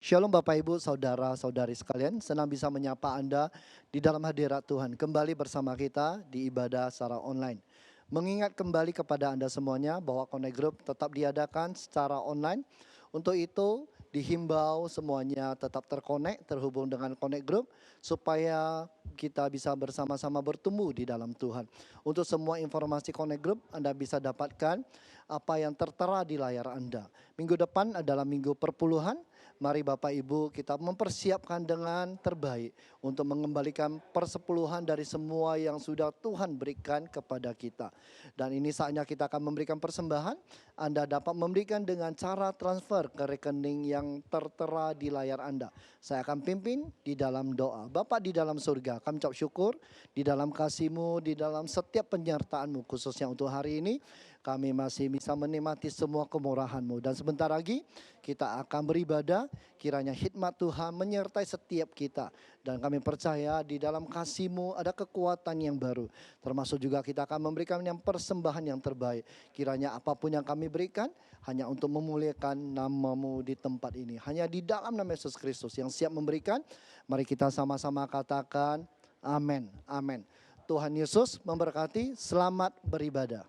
Shalom Bapak Ibu, Saudara-saudari sekalian, senang bisa menyapa Anda di dalam hadirat Tuhan. Kembali bersama kita di ibadah secara online. Mengingat kembali kepada Anda semuanya bahwa Connect Group tetap diadakan secara online. Untuk itu dihimbau semuanya tetap terhubung dengan Connect Group supaya kita bisa bersama-sama bertumbuh di dalam Tuhan. Untuk semua informasi Connect Group Anda bisa dapatkan apa yang tertera di layar Anda. Minggu depan adalah minggu perpuluhan. Mari Bapak Ibu kita mempersiapkan dengan terbaik untuk mengembalikan persepuluhan dari semua yang sudah Tuhan berikan kepada kita. Dan ini saatnya kita akan memberikan persembahan. Anda dapat memberikan dengan cara transfer ke rekening yang tertera di layar Anda. Saya akan pimpin di dalam doa. Bapa di dalam surga, kami ucap syukur di dalam kasih-Mu, di dalam setiap penyertaan-Mu khususnya untuk hari ini. Kami masih bisa menikmati semua kemurahan-Mu. Dan sebentar lagi kita akan beribadah. Kiranya hikmat Tuhan menyertai setiap kita. Dan kami percaya di dalam kasih-Mu ada kekuatan yang baru. Termasuk juga kita akan memberikan yang persembahan yang terbaik. Kiranya apapun yang kami berikan hanya untuk memuliakan nama-Mu di tempat ini. Hanya di dalam nama Yesus Kristus yang siap memberikan. Mari kita sama-sama katakan amin. Amin. Tuhan Yesus memberkati. Selamat beribadah.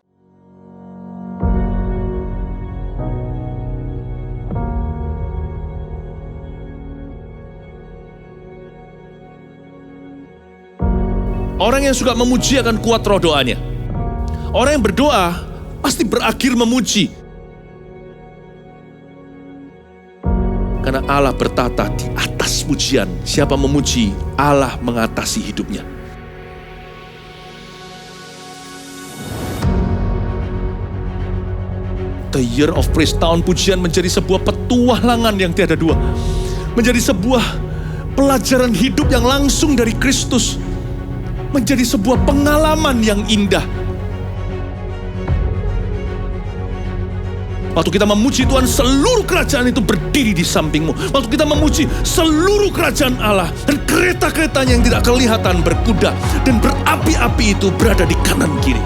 Orang yang suka memuji akan kuat roh doanya. Orang yang berdoa pasti berakhir memuji. Karena Allah bertata di atas pujian. Siapa memuji, Allah mengatasi hidupnya. The Year of Praise, tahun pujian menjadi sebuah petualangan yang tiada dua. Menjadi sebuah pelajaran hidup yang langsung dari Kristus. Menjadi sebuah pengalaman yang indah. Waktu kita memuji Tuhan, seluruh kerajaan itu berdiri di sampingmu. Waktu kita memuji seluruh kerajaan Allah dan kereta-keretanya yang tidak kelihatan berkuda dan berapi-api itu berada di kanan kiri.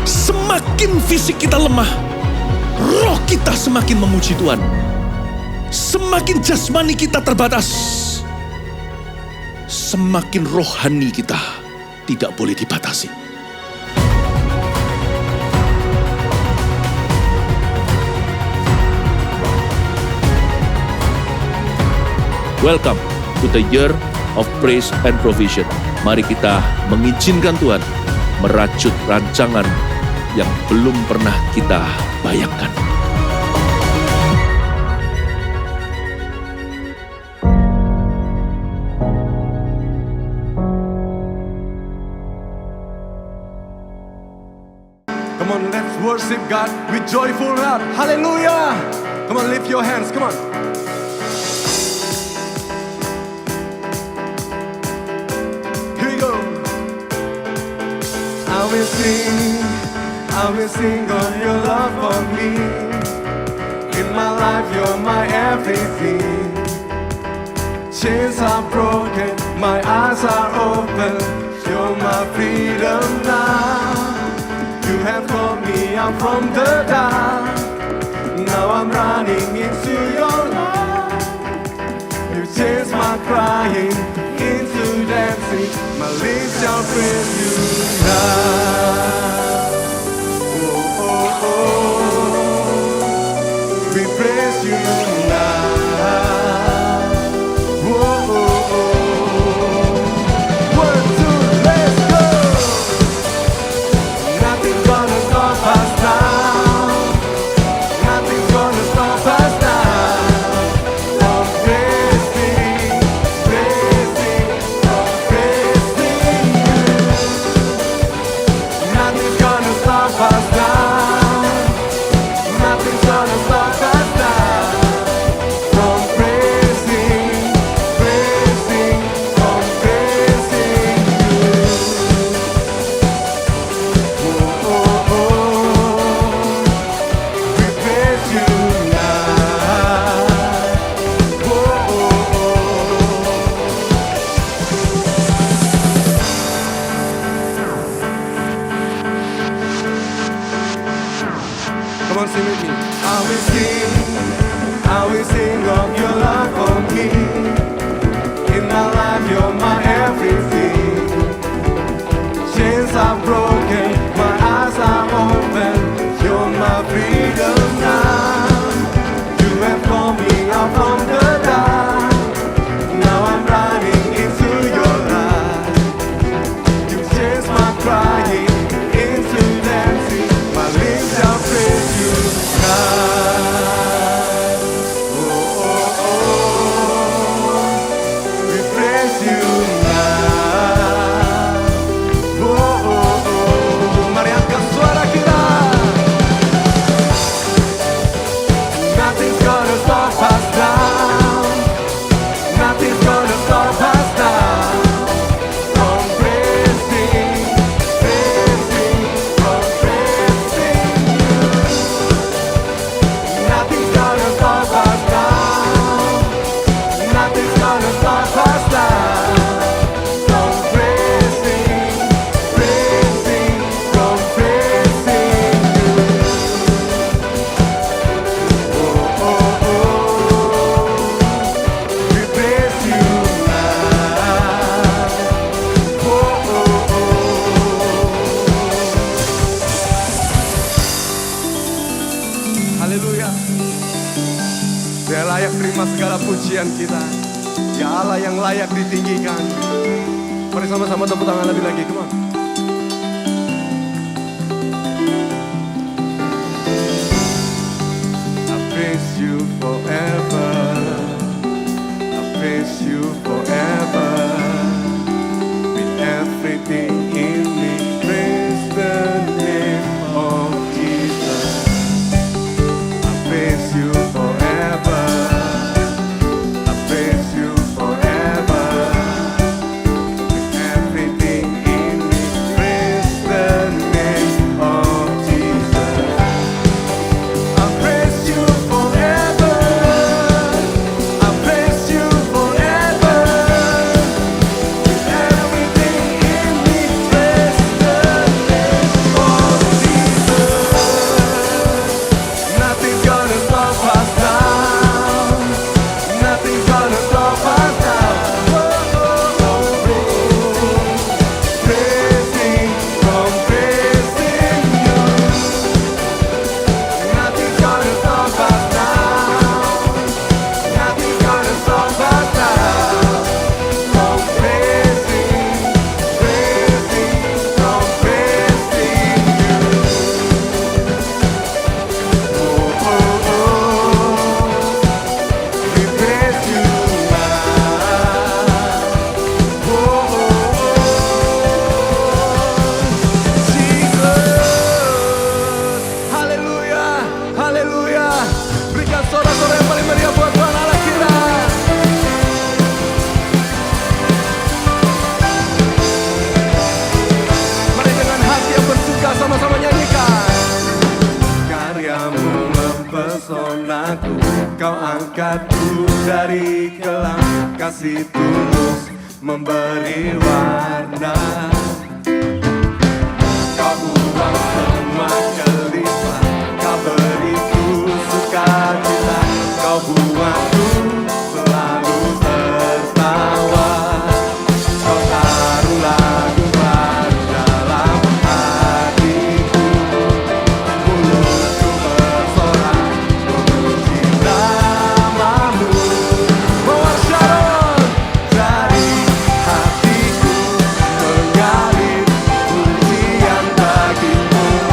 Semakin fisik kita lemah, roh kita semakin memuji Tuhan. Semakin jasmani kita terbatas, semakin rohani kita tidak boleh dibatasi. Welcome to the Year of Praise and Provision. Mari kita mengizinkan Tuhan merajut rancangan yang belum pernah kita bayangkan. Come on, let's worship God with joyful heart. Hallelujah! Come on, lift your hands. Come on. Here we go. I will sing of your love for me. In my life, you're my everything. Chains are broken, my eyes are open. You're my freedom now. You have called me out from the dark. Now I'm running into your light. You changed my crying into dancing. My lips shall praise you now. Oh, oh, oh. We praise you now. Oh, oh, oh. 1, 2, let's go. Nothing's gonna stop us now. Nothing's gonna stop us now. From praising, praising, from praising you. Nothing's gonna stop us now. Nothing's gonna stop us now. Dia layak terima segala pujian kita. Dia Allah yang layak ditinggikan. Mari sama-sama tepuk tangan lebih lagi, come on. I praise you forever. I praise you forever. With everything in me, praise the name of Jesus. I praise you forever. I praise you forever. With everything in me, praise the name of Jesus. I praise you forever. I praise you forever. With everything in me, praise the name of Jesus. Nothing's gonna stop us now. Nothing's gonna stop us now. Praising from praising you. Nothing's gonna stop us now. Nothing's gonna stop us now. From praising, from praising you. Oh, oh, oh. We praise you now. Oh, oh, oh. Jesus. Haleluya, haleluya. Berikan sorak-sorai yang paling meriah buat Tuhan Allah kita. Mari dengan hati yang bersuka sama-sama nyanyikan. Karyamu mempesonaku, kau angkatku dari kelam, kasih tulus memberi warna. Kau buang semua gelisah, kau beriku sukacita, kau buatku selalu tertawa. Kau taruh lagu baru dalam hatiku, mulutku bersorak memuji namamu. Mawar Sharon dari hatiku mengalir pujian bagimu.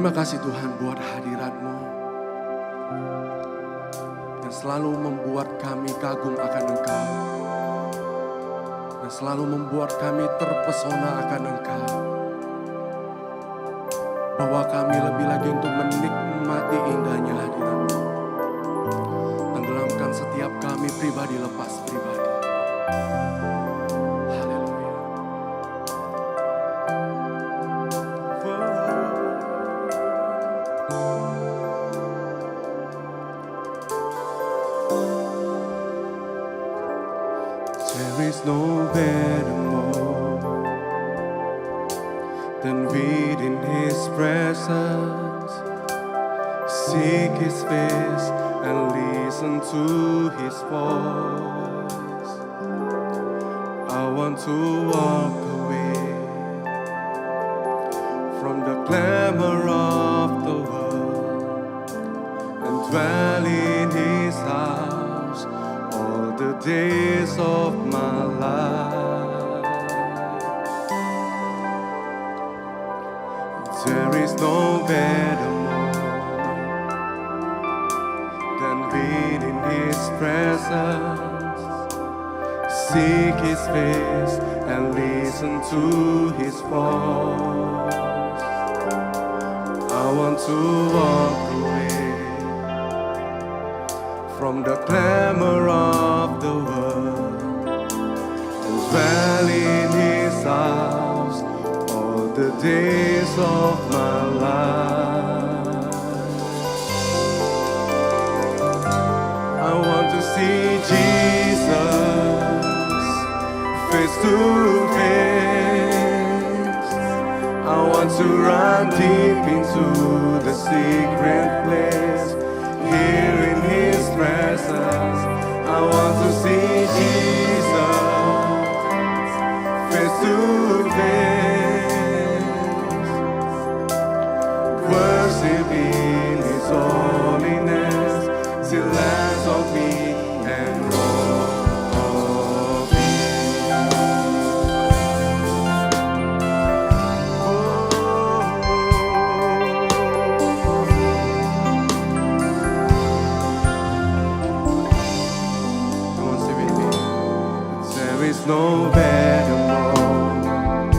Terima kasih Tuhan buat hadirat-Mu yang selalu membuat kami kagum akan Engkau, yang selalu membuat kami terpesona akan Engkau, bahwa kami lebih lagi untuk menikmati indahnya hadirat-Mu, tenggelamkan setiap kami pribadi lepas pribadi. Haleluya. There is no better more than reading His presence, seek His face and listen to His voice. I want to walk away from the clamor of the world and dwell in His house all the days of my life. There is no better moment than being in His presence, seek His face and listen to His voice. I want to walk away from the clamor of the world and dwell in His house all the days of my life. I want to see Jesus face to face. I want to run deep into the secret place, here in His presence. I want to see Jesus face to face, worship in His holiness, till less of me and more of Him. Come on, sing with me. There is no better moment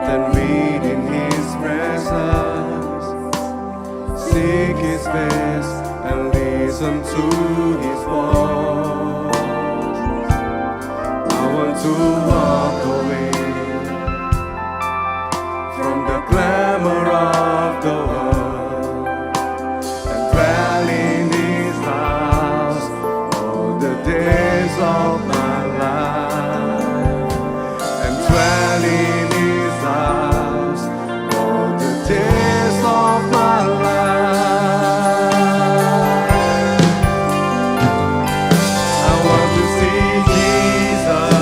than reading His presence, seek His face and listen to His voice. I want to walk away from the clamor of the world and dwell in His house all the days of my life, and dwell in His house all the days of my life. I want to see Jesus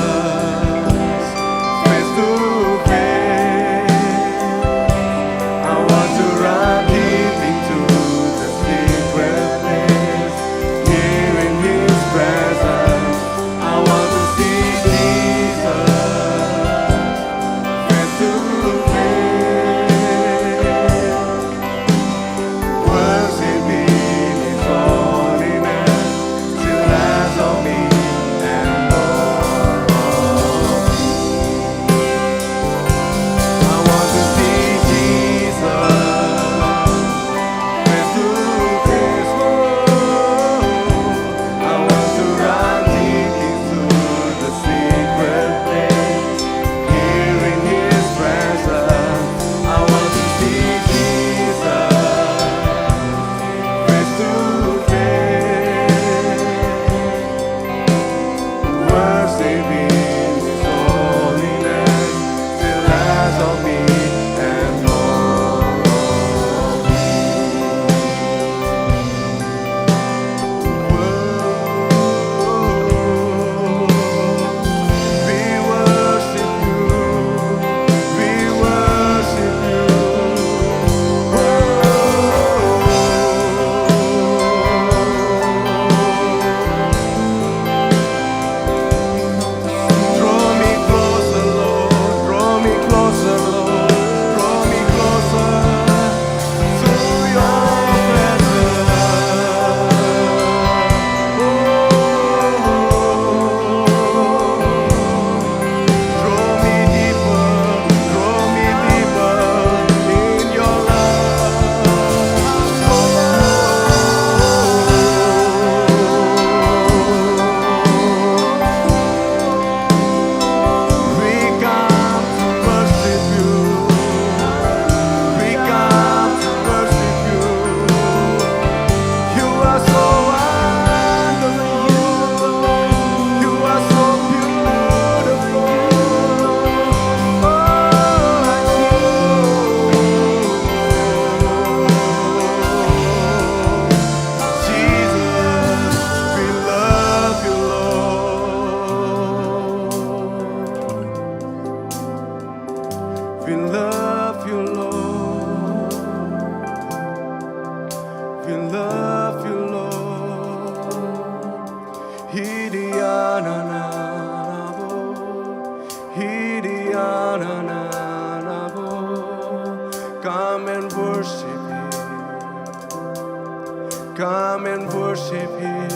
Come and worship Him.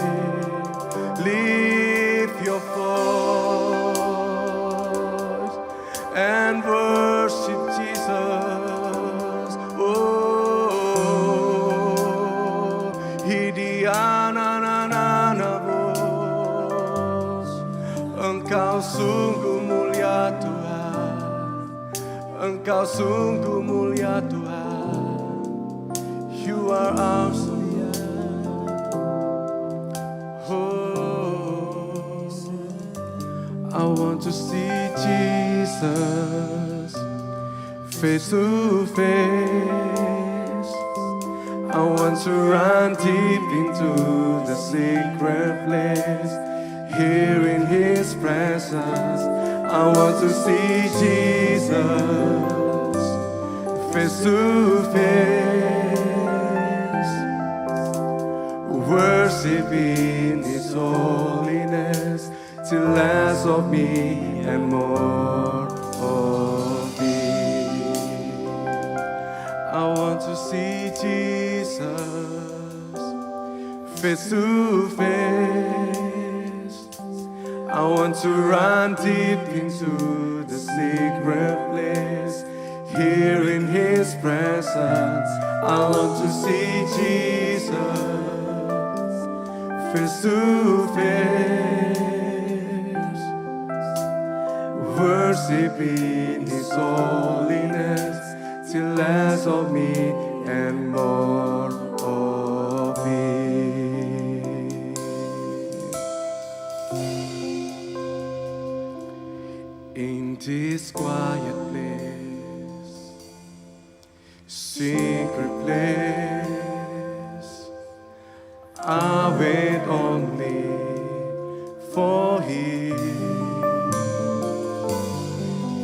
Lift your voice and worship Jesus. Oh, Hidianananabos. Engkau sungguh mulia Tuhan. Engkau sungguh mulia Tuhan. You are awesome. Oh, I want to see Jesus face to face. I want to run deep into the secret place, here in His presence. I want to see Jesus face to face, worship in His holiness, till less of me and more of Thee. I want to see Jesus face to face. I want to run deep into the secret place, here in His presence. I want to see Jesus face to face, worship in His holiness, till less of me and more of Him. In this quiet place, secret place, I wait only for Him.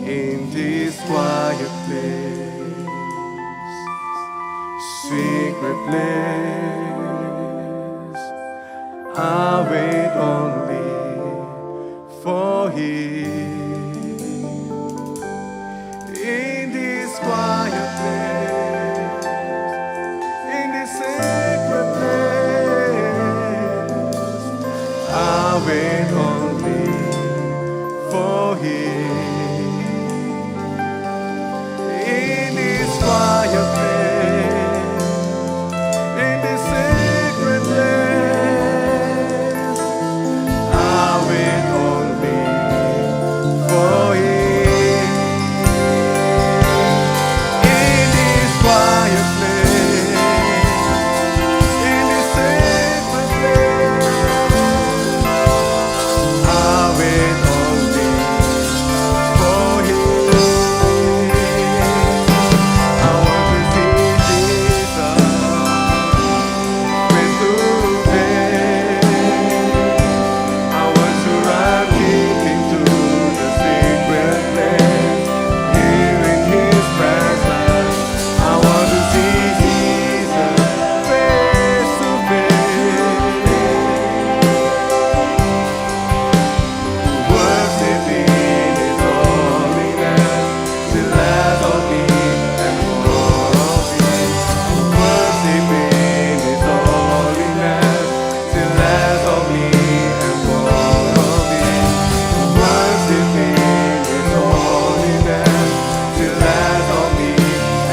In this quiet place, secret place, I wait only for Him. In this quiet place, in this secret place, I wait only for Him. In this quiet place, in this secret place, I wait only for Him. In this quiet place, in this secret place, I wait only for Him. I want to see Jesus face to face. I want to run deep into the secret place, here in His presence. I want to see Jesus face to face, worship in His holiness, till less of me and more of Him. Worship in His holiness, till less of me and more of Him. Worship in His holiness, till less of me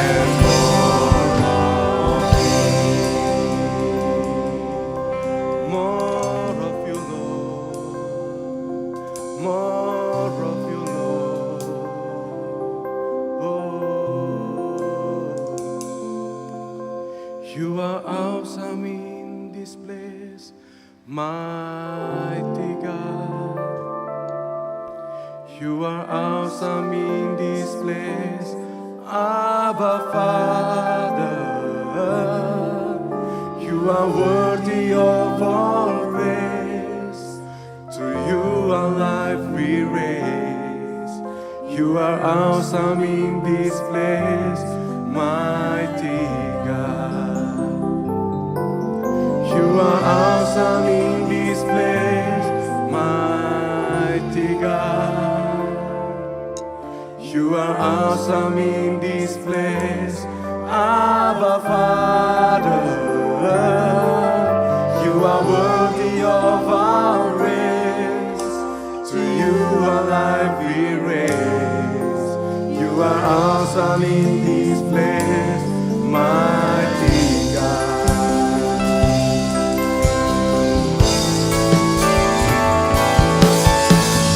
and more of Him. More of You, Lord. More of You, Lord. Oh, You are awesome in this place, mighty God. You are awesome in this place, Abba Father. You are worthy of all praise. To You our life we raise. You are awesome in this place, mighty God. You are awesome in this place, mighty God. You are awesome in this place, Abba Father. are worthy of our praise. To you our life we raise. You are awesome in this place, mighty God.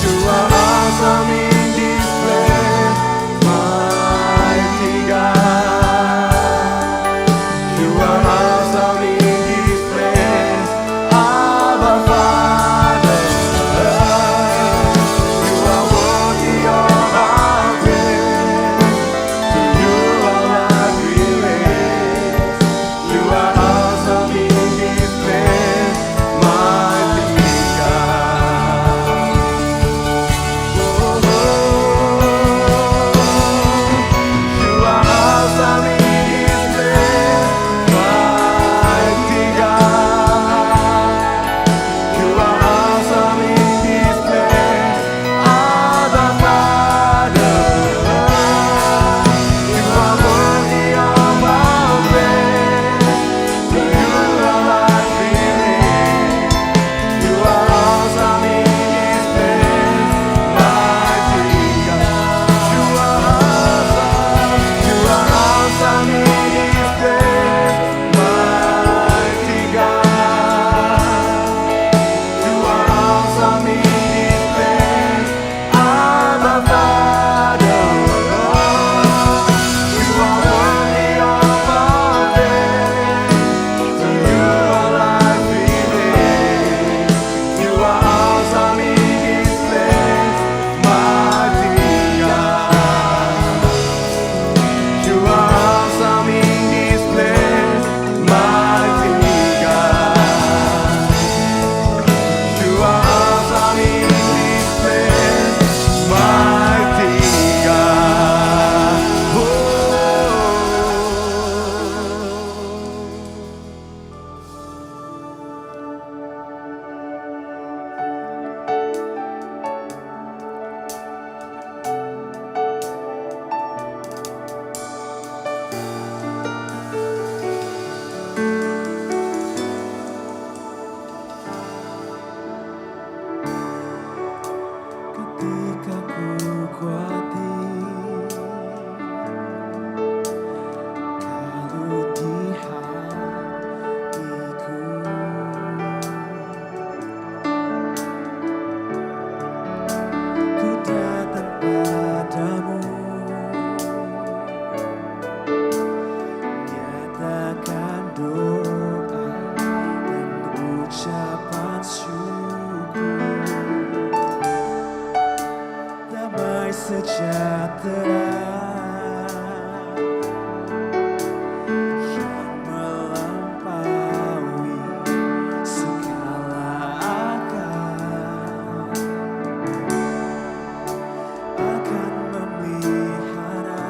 You are awesome in this place, mighty God. You are awesome in this place, Abba Father. You are worthy of our praise. To you our life we raise. You are awesome in this place, mighty God. You are awesome in this place, mighty God. You are awesome in this place, Abba Father. You are worthy of our praise. To you our life we raise. You are awesome in this place, mighty God. You are awesome in this place, mighty God. You are awesome in this place, Abba Father. You are worthy of our praise. To you our life we raise. You are awesome in this place, mighty God. You are awesome in this place, mighty God. You are awesome in this place, mighty God. Oh. Ketika ku kuati kalau di hatiku, ku datang padamu, nyatakan doa dan ucapan syukur. Damai sejahtera yang melampaui segala akal akan memelihara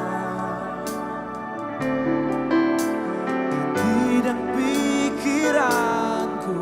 hati dan pikiranku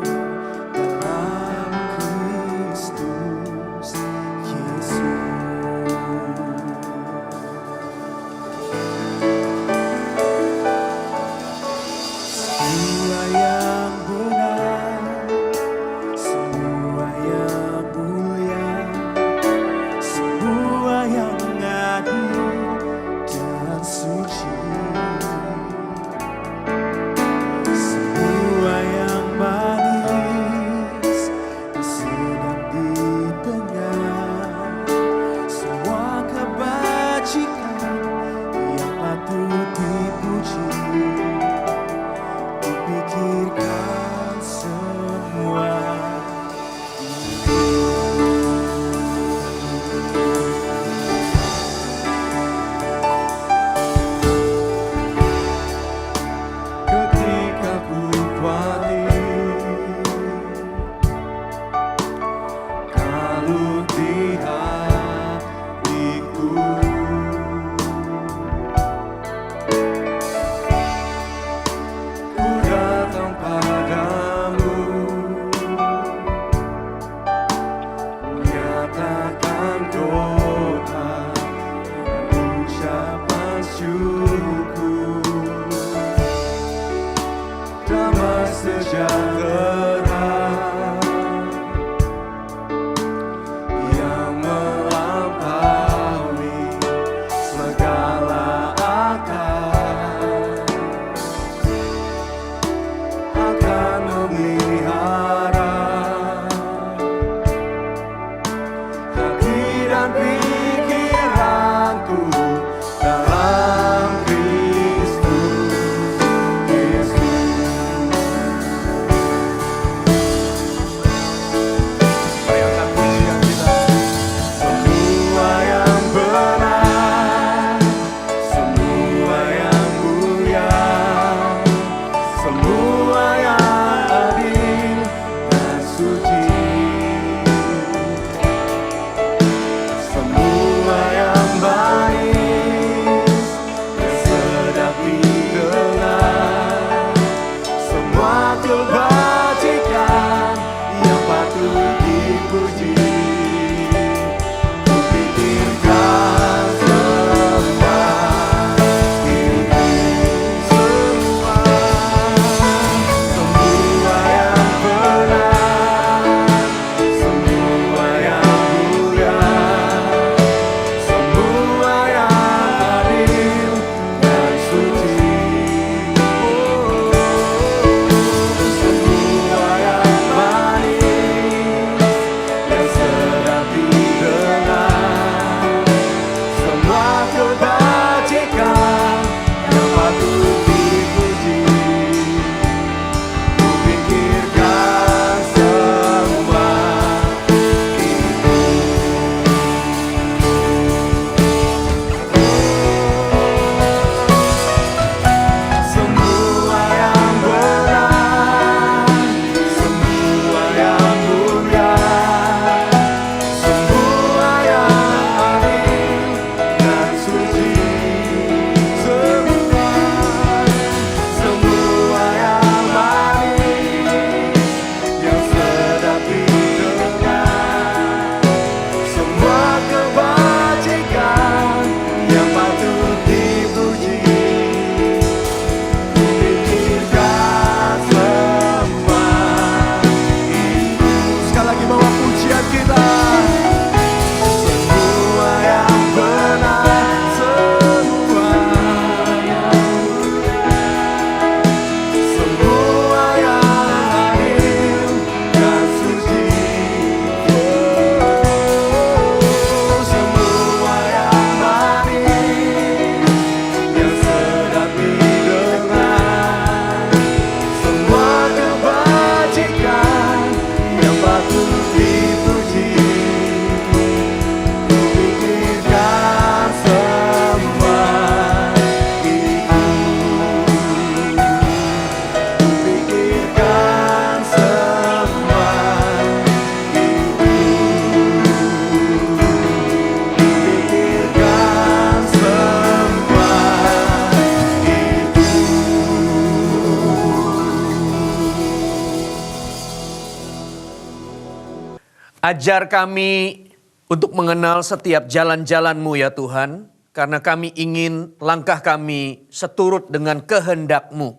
Ajar kami untuk mengenal setiap jalan-jalan-Mu ya Tuhan, karena kami ingin langkah kami seturut dengan kehendak-Mu,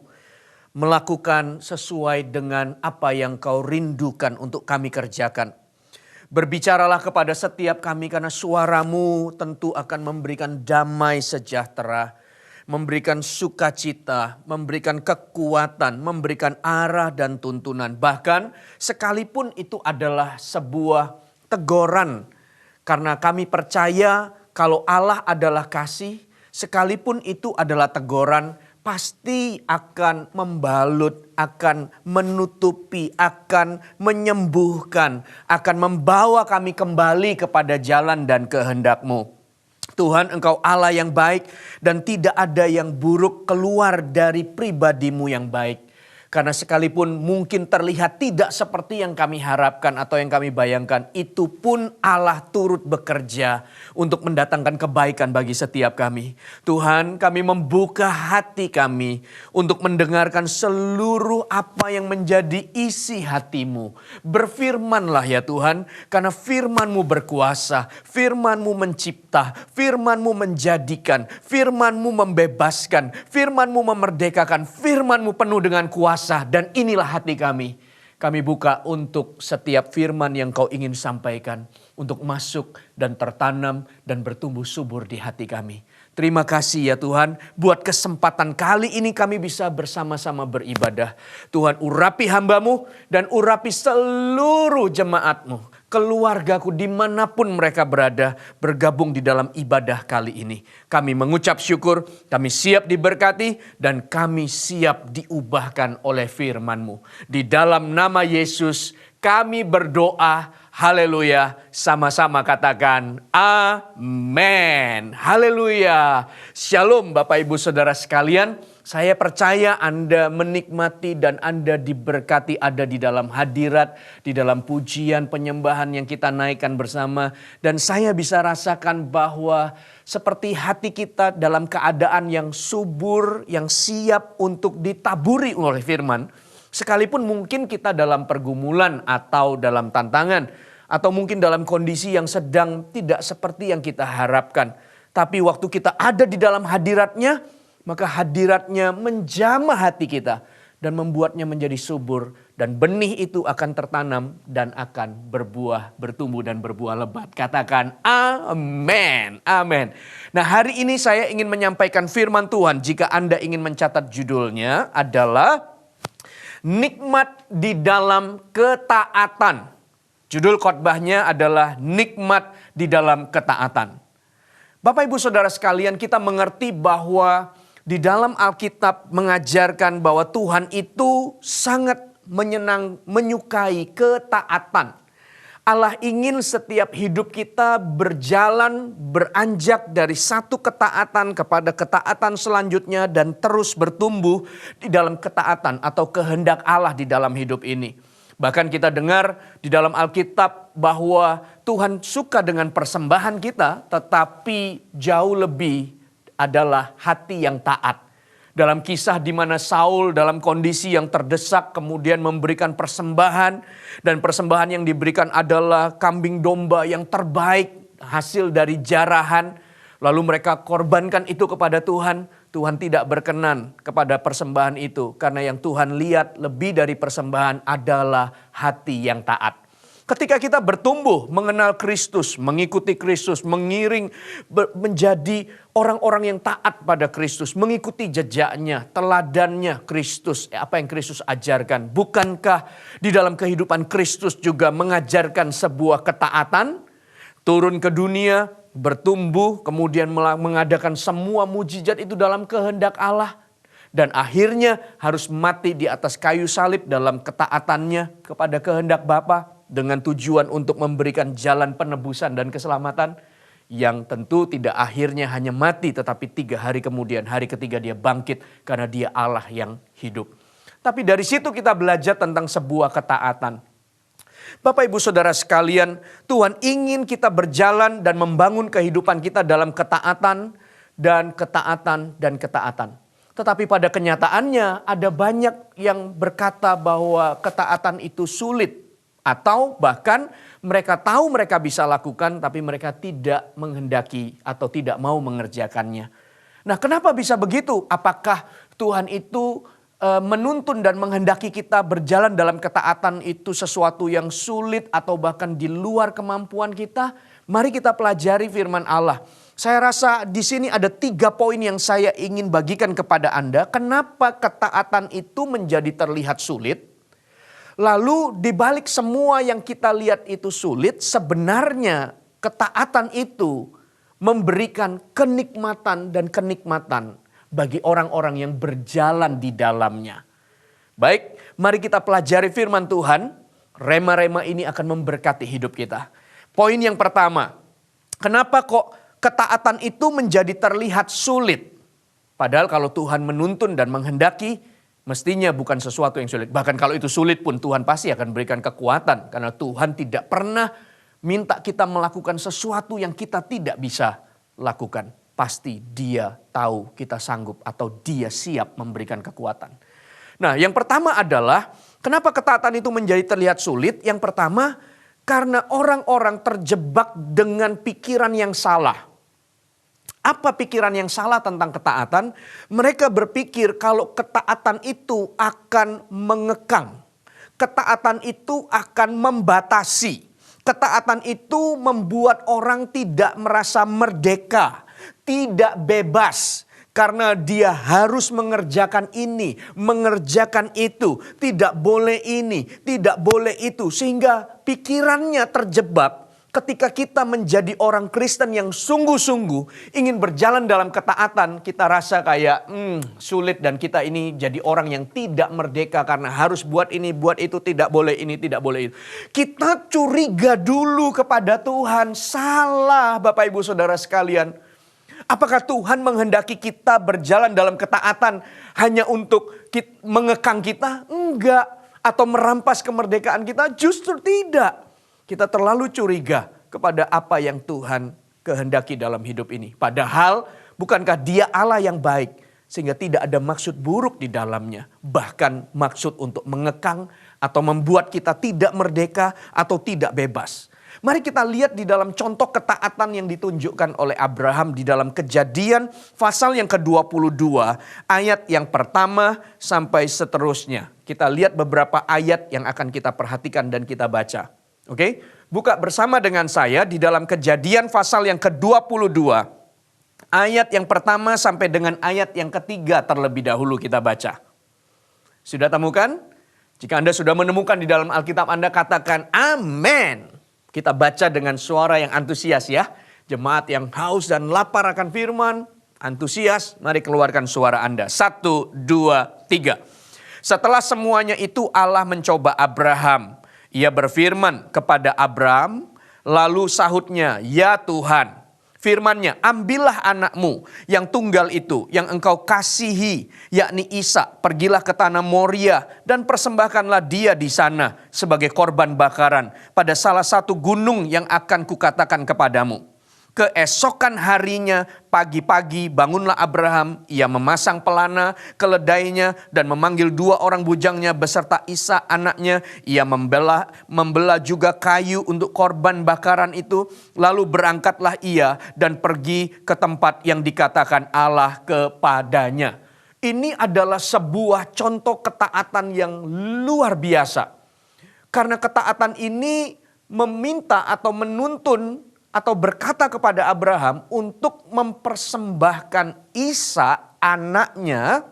melakukan sesuai dengan apa yang Kau rindukan untuk kami kerjakan. Berbicaralah kepada setiap kami karena suara-Mu tentu akan memberikan damai sejahtera, memberikan sukacita, memberikan kekuatan, memberikan arah dan tuntunan. Bahkan sekalipun itu adalah sebuah teguran. Karena kami percaya kalau Allah adalah kasih, sekalipun itu adalah teguran, pasti akan membalut, akan menutupi, akan menyembuhkan, akan membawa kami kembali kepada jalan dan kehendak-Mu. Tuhan, Engkau Allah yang baik dan tidak ada yang buruk keluar dari pribadi-Mu yang baik. Karena sekalipun mungkin terlihat tidak seperti yang kami harapkan atau yang kami bayangkan, itu pun Allah turut bekerja untuk mendatangkan kebaikan bagi setiap kami. Tuhan, kami membuka hati kami untuk mendengarkan seluruh apa yang menjadi isi hati-Mu. Berfirmanlah ya Tuhan, karena firman-Mu berkuasa, firman-Mu mencipta, firman-Mu menjadikan, firman-Mu membebaskan, firman-Mu memerdekakan, firman-Mu penuh dengan kuasa. Dan inilah hati kami. Kami buka untuk setiap firman yang Kau ingin sampaikan. Untuk masuk dan tertanam dan bertumbuh subur di hati kami. Terima kasih ya Tuhan. Buat kesempatan kali ini kami bisa bersama-sama beribadah. Tuhan, urapi hamba-Mu dan urapi seluruh jemaat-Mu. Keluargaku dimanapun mereka berada, bergabung di dalam ibadah kali ini. Kami mengucap syukur, kami siap diberkati, dan kami siap diubahkan oleh firman-Mu. Di dalam nama Yesus kami berdoa, haleluya, sama-sama katakan amin. Haleluya. Shalom Bapak Ibu Saudara sekalian. Saya percaya Anda menikmati dan Anda diberkati ada di dalam hadirat, di dalam pujian penyembahan yang kita naikkan bersama. Dan saya bisa rasakan bahwa seperti hati kita dalam keadaan yang subur, yang siap untuk ditaburi oleh firman. Sekalipun mungkin kita dalam pergumulan atau dalam tantangan, atau mungkin dalam kondisi yang sedang tidak seperti yang kita harapkan. Tapi waktu kita ada di dalam hadiratnya, maka hadiratnya menjamah hati kita dan membuatnya menjadi subur. Dan benih itu akan tertanam dan akan berbuah, bertumbuh dan berbuah lebat. Katakan amin, amin. Nah, hari ini saya ingin menyampaikan firman Tuhan. Jika Anda ingin mencatat judulnya adalah nikmat di dalam ketaatan. Judul khotbahnya adalah nikmat di dalam ketaatan. Bapak Ibu Saudara sekalian, kita mengerti bahwa di dalam Alkitab mengajarkan bahwa Tuhan itu sangat menyukai ketaatan. Allah ingin setiap hidup kita berjalan, beranjak dari satu ketaatan kepada ketaatan selanjutnya dan terus bertumbuh di dalam ketaatan atau kehendak Allah di dalam hidup ini. Bahkan kita dengar di dalam Alkitab bahwa Tuhan suka dengan persembahan kita, tetapi jauh lebih adalah hati yang taat. Dalam kisah di mana Saul dalam kondisi yang terdesak kemudian memberikan persembahan, dan persembahan yang diberikan adalah kambing domba yang terbaik hasil dari jarahan, lalu mereka korbankan itu kepada Tuhan. Tuhan tidak berkenan kepada persembahan itu, karena yang Tuhan lihat lebih dari persembahan adalah hati yang taat. Ketika kita bertumbuh mengenal Kristus, mengikuti Kristus, menjadi orang-orang yang taat pada Kristus, mengikuti jejaknya, teladannya Kristus, apa yang Kristus ajarkan. Bukankah di dalam kehidupan Kristus juga mengajarkan sebuah ketaatan, turun ke dunia, bertumbuh, kemudian mengadakan semua mujizat itu dalam kehendak Allah. Dan akhirnya harus mati di atas kayu salib dalam ketaatannya kepada kehendak Bapa. Dengan tujuan untuk memberikan jalan penebusan dan keselamatan. Yang tentu tidak akhirnya hanya mati, tetapi 3 hari kemudian, hari ketiga dia bangkit karena dia Allah yang hidup. Tapi dari situ kita belajar tentang sebuah ketaatan. Bapak Ibu Saudara sekalian, Tuhan ingin kita berjalan dan membangun kehidupan kita dalam ketaatan dan ketaatan dan ketaatan. Tetapi pada kenyataannya ada banyak yang berkata bahwa ketaatan itu sulit. Atau bahkan mereka tahu mereka bisa lakukan tapi mereka tidak menghendaki atau tidak mau mengerjakannya. Nah, kenapa bisa begitu? Apakah Tuhan itu menuntun dan menghendaki kita berjalan dalam ketaatan itu sesuatu yang sulit atau bahkan di luar kemampuan kita? Mari kita pelajari firman Allah. Saya rasa di sini ada 3 poin yang saya ingin bagikan kepada Anda. Kenapa ketaatan itu menjadi terlihat sulit? Lalu di balik semua yang kita lihat itu sulit, sebenarnya ketaatan itu memberikan kenikmatan dan kenikmatan bagi orang-orang yang berjalan di dalamnya. Baik, mari kita pelajari firman Tuhan. Rema-rema ini akan memberkati hidup kita. Poin yang pertama, kenapa kok ketaatan itu menjadi terlihat sulit? Padahal kalau Tuhan menuntun dan menghendaki, mestinya bukan sesuatu yang sulit. Bahkan kalau itu sulit pun Tuhan pasti akan berikan kekuatan. Karena Tuhan tidak pernah minta kita melakukan sesuatu yang kita tidak bisa lakukan. Pasti Dia tahu kita sanggup atau Dia siap memberikan kekuatan. Nah, yang pertama adalah kenapa ketaatan itu menjadi terlihat sulit? Yang pertama, karena orang-orang terjebak dengan pikiran yang salah. Apa pikiran yang salah tentang ketaatan? Mereka berpikir kalau ketaatan itu akan mengekang. Ketaatan itu akan membatasi. Ketaatan itu membuat orang tidak merasa merdeka, tidak bebas. Karena dia harus mengerjakan ini, mengerjakan itu. Tidak boleh ini, tidak boleh itu. Sehingga pikirannya terjebak. Ketika kita menjadi orang Kristen yang sungguh-sungguh ingin berjalan dalam ketaatan, kita rasa kayak sulit dan kita ini jadi orang yang tidak merdeka karena harus buat ini, buat itu, tidak boleh ini, tidak boleh itu. Kita curiga dulu kepada Tuhan. Salah Bapak Ibu Saudara sekalian. Apakah Tuhan menghendaki kita berjalan dalam ketaatan hanya untuk mengekang kita? Enggak. Atau merampas kemerdekaan kita? Justru tidak. Kita terlalu curiga kepada apa yang Tuhan kehendaki dalam hidup ini. Padahal bukankah Dia Allah yang baik sehingga tidak ada maksud buruk di dalamnya. Bahkan maksud untuk mengekang atau membuat kita tidak merdeka atau tidak bebas. Mari kita lihat di dalam contoh ketaatan yang ditunjukkan oleh Abraham di dalam Kejadian pasal yang ke-22 ayat yang pertama sampai seterusnya. Kita lihat beberapa ayat yang akan kita perhatikan dan kita baca. Oke, buka bersama dengan saya di dalam Kejadian pasal yang ke-22 ayat yang pertama sampai dengan ayat yang ketiga terlebih dahulu kita baca. Sudah temukan? Jika Anda sudah menemukan di dalam Alkitab Anda katakan amin. Kita baca dengan suara yang antusias ya. Jemaat yang haus dan lapar akan firman, antusias, mari keluarkan suara Anda. 1, 2, 3. Setelah semuanya itu Allah mencoba Abraham. Ia berfirman kepada Abraham, lalu sahutnya, ya Tuhan. Firman-Nya, ambillah anakmu yang tunggal itu, yang engkau kasihi, yakni Ishak. Pergilah ke tanah Moria dan persembahkanlah dia di sana sebagai korban bakaran pada salah satu gunung yang akan kukatakan kepadamu. Keesokan harinya pagi-pagi bangunlah Abraham, ia memasang pelana keledainya dan memanggil 2 orang bujangnya beserta Ishak anaknya. Ia membelah juga kayu untuk korban bakaran itu. Lalu berangkatlah ia dan pergi ke tempat yang dikatakan Allah kepadanya. Ini adalah sebuah contoh ketaatan yang luar biasa. Karena ketaatan ini meminta atau menuntun atau berkata kepada Abraham untuk mempersembahkan Ishak anaknya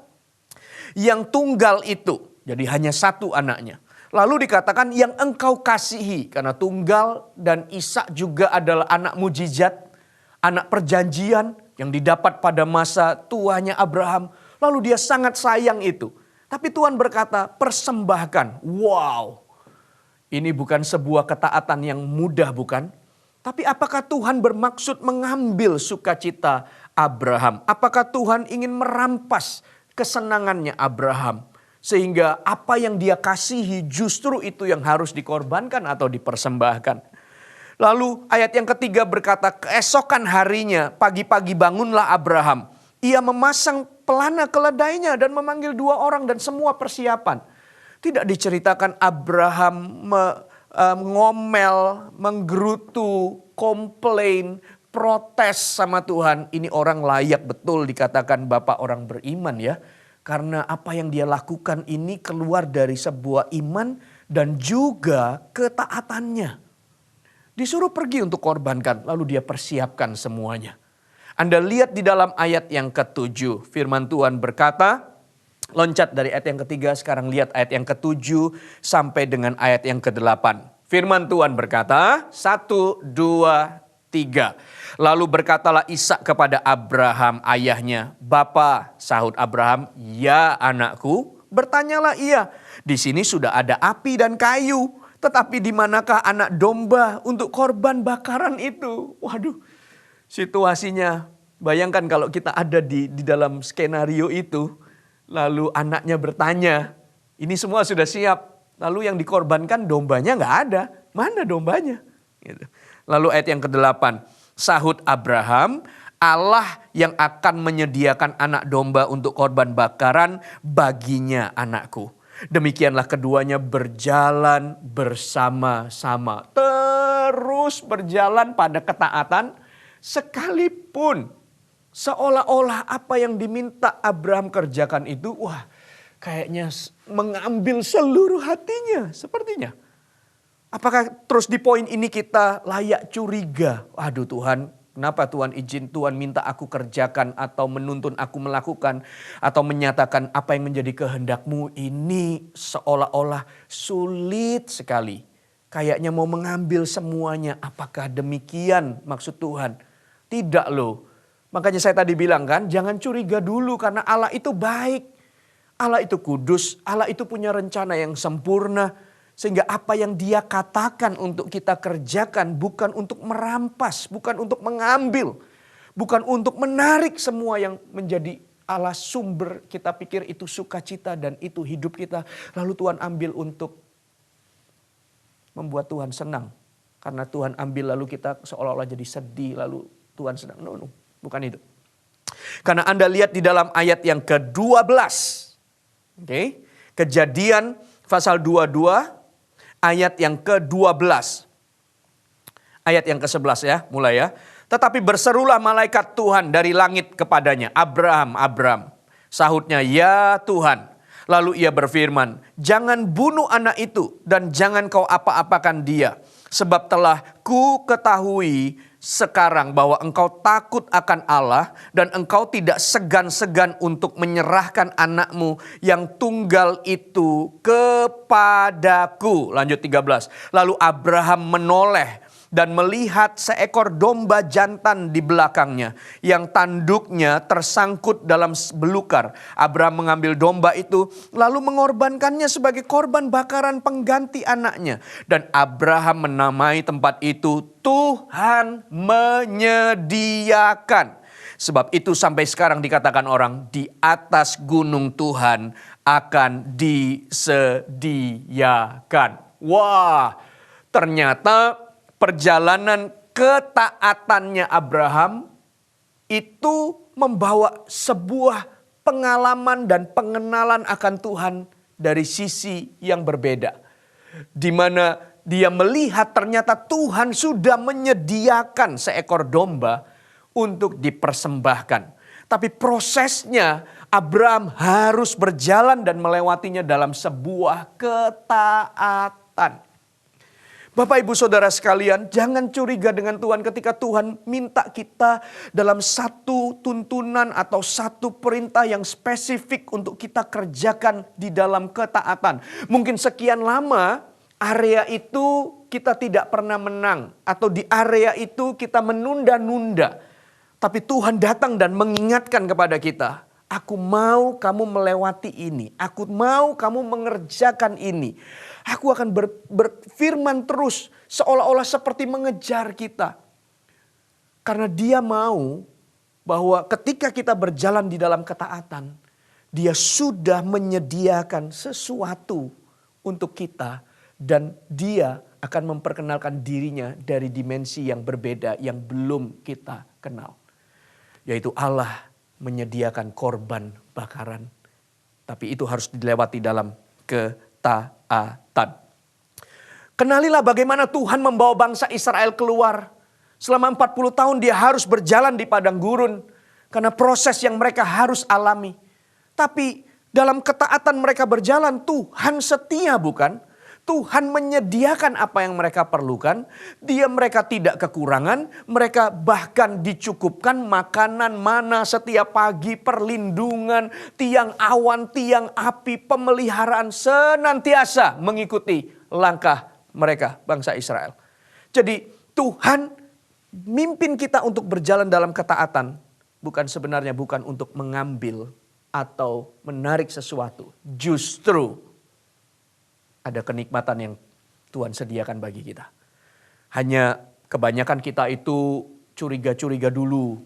yang tunggal itu. Jadi hanya 1 anaknya. Lalu dikatakan yang engkau kasihi. Karena tunggal dan Ishak juga adalah anak mujizat. Anak perjanjian yang didapat pada masa tuanya Abraham. Lalu dia sangat sayang itu. Tapi Tuhan berkata persembahkan. Wow. Ini bukan sebuah ketaatan yang mudah bukan? Tapi apakah Tuhan bermaksud mengambil sukacita Abraham? Apakah Tuhan ingin merampas kesenangannya Abraham? Sehingga apa yang dia kasihi justru itu yang harus dikorbankan atau dipersembahkan. Lalu ayat yang ketiga berkata, keesokan harinya pagi-pagi bangunlah Abraham. Ia memasang pelana keledainya dan memanggil 2 orang dan semua persiapan. Tidak diceritakan Abraham ngomel, menggerutu, komplain, protes sama Tuhan, ini orang layak betul dikatakan bapak orang beriman ya. Karena apa yang dia lakukan ini keluar dari sebuah iman dan juga ketaatannya. Disuruh pergi untuk korbankan, lalu dia persiapkan semuanya. Anda lihat di dalam ayat yang ke-7, firman Tuhan berkata, loncat dari ayat yang ke-3, sekarang lihat ayat yang ke-7 sampai dengan ayat yang ke-8. Firman Tuhan berkata, 1, 2, 3. Lalu berkatalah Ishak kepada Abraham ayahnya, "Bapa," sahut Abraham, "Ya anakku." Bertanyalah ia, "Di sini sudah ada api dan kayu, tetapi di manakah anak domba untuk korban bakaran itu?" Waduh, situasinya, bayangkan kalau kita ada di dalam skenario itu, lalu anaknya bertanya, ini semua sudah siap, lalu yang dikorbankan dombanya nggak ada, mana dombanya? Gitu. Lalu ayat yang ke-8, sahut Abraham, "Allah yang akan menyediakan anak domba untuk korban bakaran baginya anakku." Demikianlah keduanya berjalan bersama-sama. Terus berjalan pada ketaatan sekalipun seolah-olah apa yang diminta Abraham kerjakan itu, wah kayaknya mengambil seluruh hatinya sepertinya. Apakah terus di poin ini kita layak curiga? Aduh Tuhan, kenapa Tuhan izin, Tuhan minta aku kerjakan atau menuntun aku melakukan atau menyatakan apa yang menjadi kehendak-Mu ini seolah-olah sulit sekali. Kayaknya mau mengambil semuanya. Apakah demikian maksud Tuhan? Tidak loh. Makanya saya tadi bilang kan, jangan curiga dulu karena Allah itu baik. Allah itu kudus, Allah itu punya rencana yang sempurna. Sehingga apa yang Dia katakan untuk kita kerjakan bukan untuk merampas, bukan untuk mengambil, bukan untuk menarik semua yang menjadi Allah sumber kita pikir itu sukacita dan itu hidup kita. Lalu Tuhan ambil untuk membuat Tuhan senang. Karena Tuhan ambil lalu kita seolah-olah jadi sedih lalu Tuhan senang. No, bukan itu. Karena Anda lihat di dalam ayat yang ke-12. Okay. Kejadian pasal 22. Ayat yang ke-12. Ayat yang ke-11 ya, mulai ya. Tetapi berserulah malaikat Tuhan dari langit kepadanya. "Abraham, Abraham." Sahutnya, "Ya Tuhan." Lalu ia berfirman, "Jangan bunuh anak itu dan jangan kau apa-apakan dia. Sebab telah ku ketahui sekarang bahwa engkau takut akan Allah dan engkau tidak segan-segan untuk menyerahkan anakmu yang tunggal itu kepadaku." Lanjut 13. Lalu Abraham menoleh dan melihat seekor domba jantan di belakangnya yang tanduknya tersangkut dalam belukar. Abraham mengambil domba itu lalu mengorbankannya sebagai korban bakaran pengganti anaknya. Dan Abraham menamai tempat itu Tuhan menyediakan. Sebab itu sampai sekarang dikatakan orang, di atas gunung Tuhan akan disediakan. Wah, ternyata perjalanan ketaatannya Abraham itu membawa sebuah pengalaman dan pengenalan akan Tuhan dari sisi yang berbeda. Di mana dia melihat ternyata Tuhan sudah menyediakan seekor domba untuk dipersembahkan. Tapi prosesnya Abraham harus berjalan dan melewatinya dalam sebuah ketaatan. Bapak ibu saudara sekalian, jangan curiga dengan Tuhan ketika Tuhan minta kita dalam satu tuntunan atau satu perintah yang spesifik untuk kita kerjakan di dalam ketaatan. Mungkin sekian lama area itu kita tidak pernah menang atau di area itu kita menunda-nunda. Tapi Tuhan datang dan mengingatkan kepada kita, "Aku mau kamu melewati ini. Aku mau kamu mengerjakan ini. Aku akan berfirman terus seolah-olah seperti mengejar kita." Karena Dia mau bahwa ketika kita berjalan di dalam ketaatan, Dia sudah menyediakan sesuatu untuk kita. Dan Dia akan memperkenalkan dirinya dari dimensi yang berbeda yang belum kita kenal. Yaitu Allah menyediakan korban bakaran. Tapi itu harus dilewati dalam ketaatan. Kenalilah bagaimana Tuhan membawa bangsa Israel keluar. Selama 40 tahun dia harus berjalan di padang gurun. Karena proses yang mereka harus alami. Tapi dalam ketaatan mereka berjalan, Tuhan setia bukan? Tuhan menyediakan apa yang mereka perlukan. Mereka tidak kekurangan. Mereka bahkan dicukupkan makanan, mana setiap pagi, perlindungan, tiang awan, tiang api, pemeliharaan senantiasa mengikuti langkah mereka, bangsa Israel. Jadi Tuhan mimpin kita untuk berjalan dalam ketaatan. Bukan untuk mengambil atau menarik sesuatu. Justru ada kenikmatan yang Tuhan sediakan bagi kita. Hanya kebanyakan kita itu curiga-curiga dulu.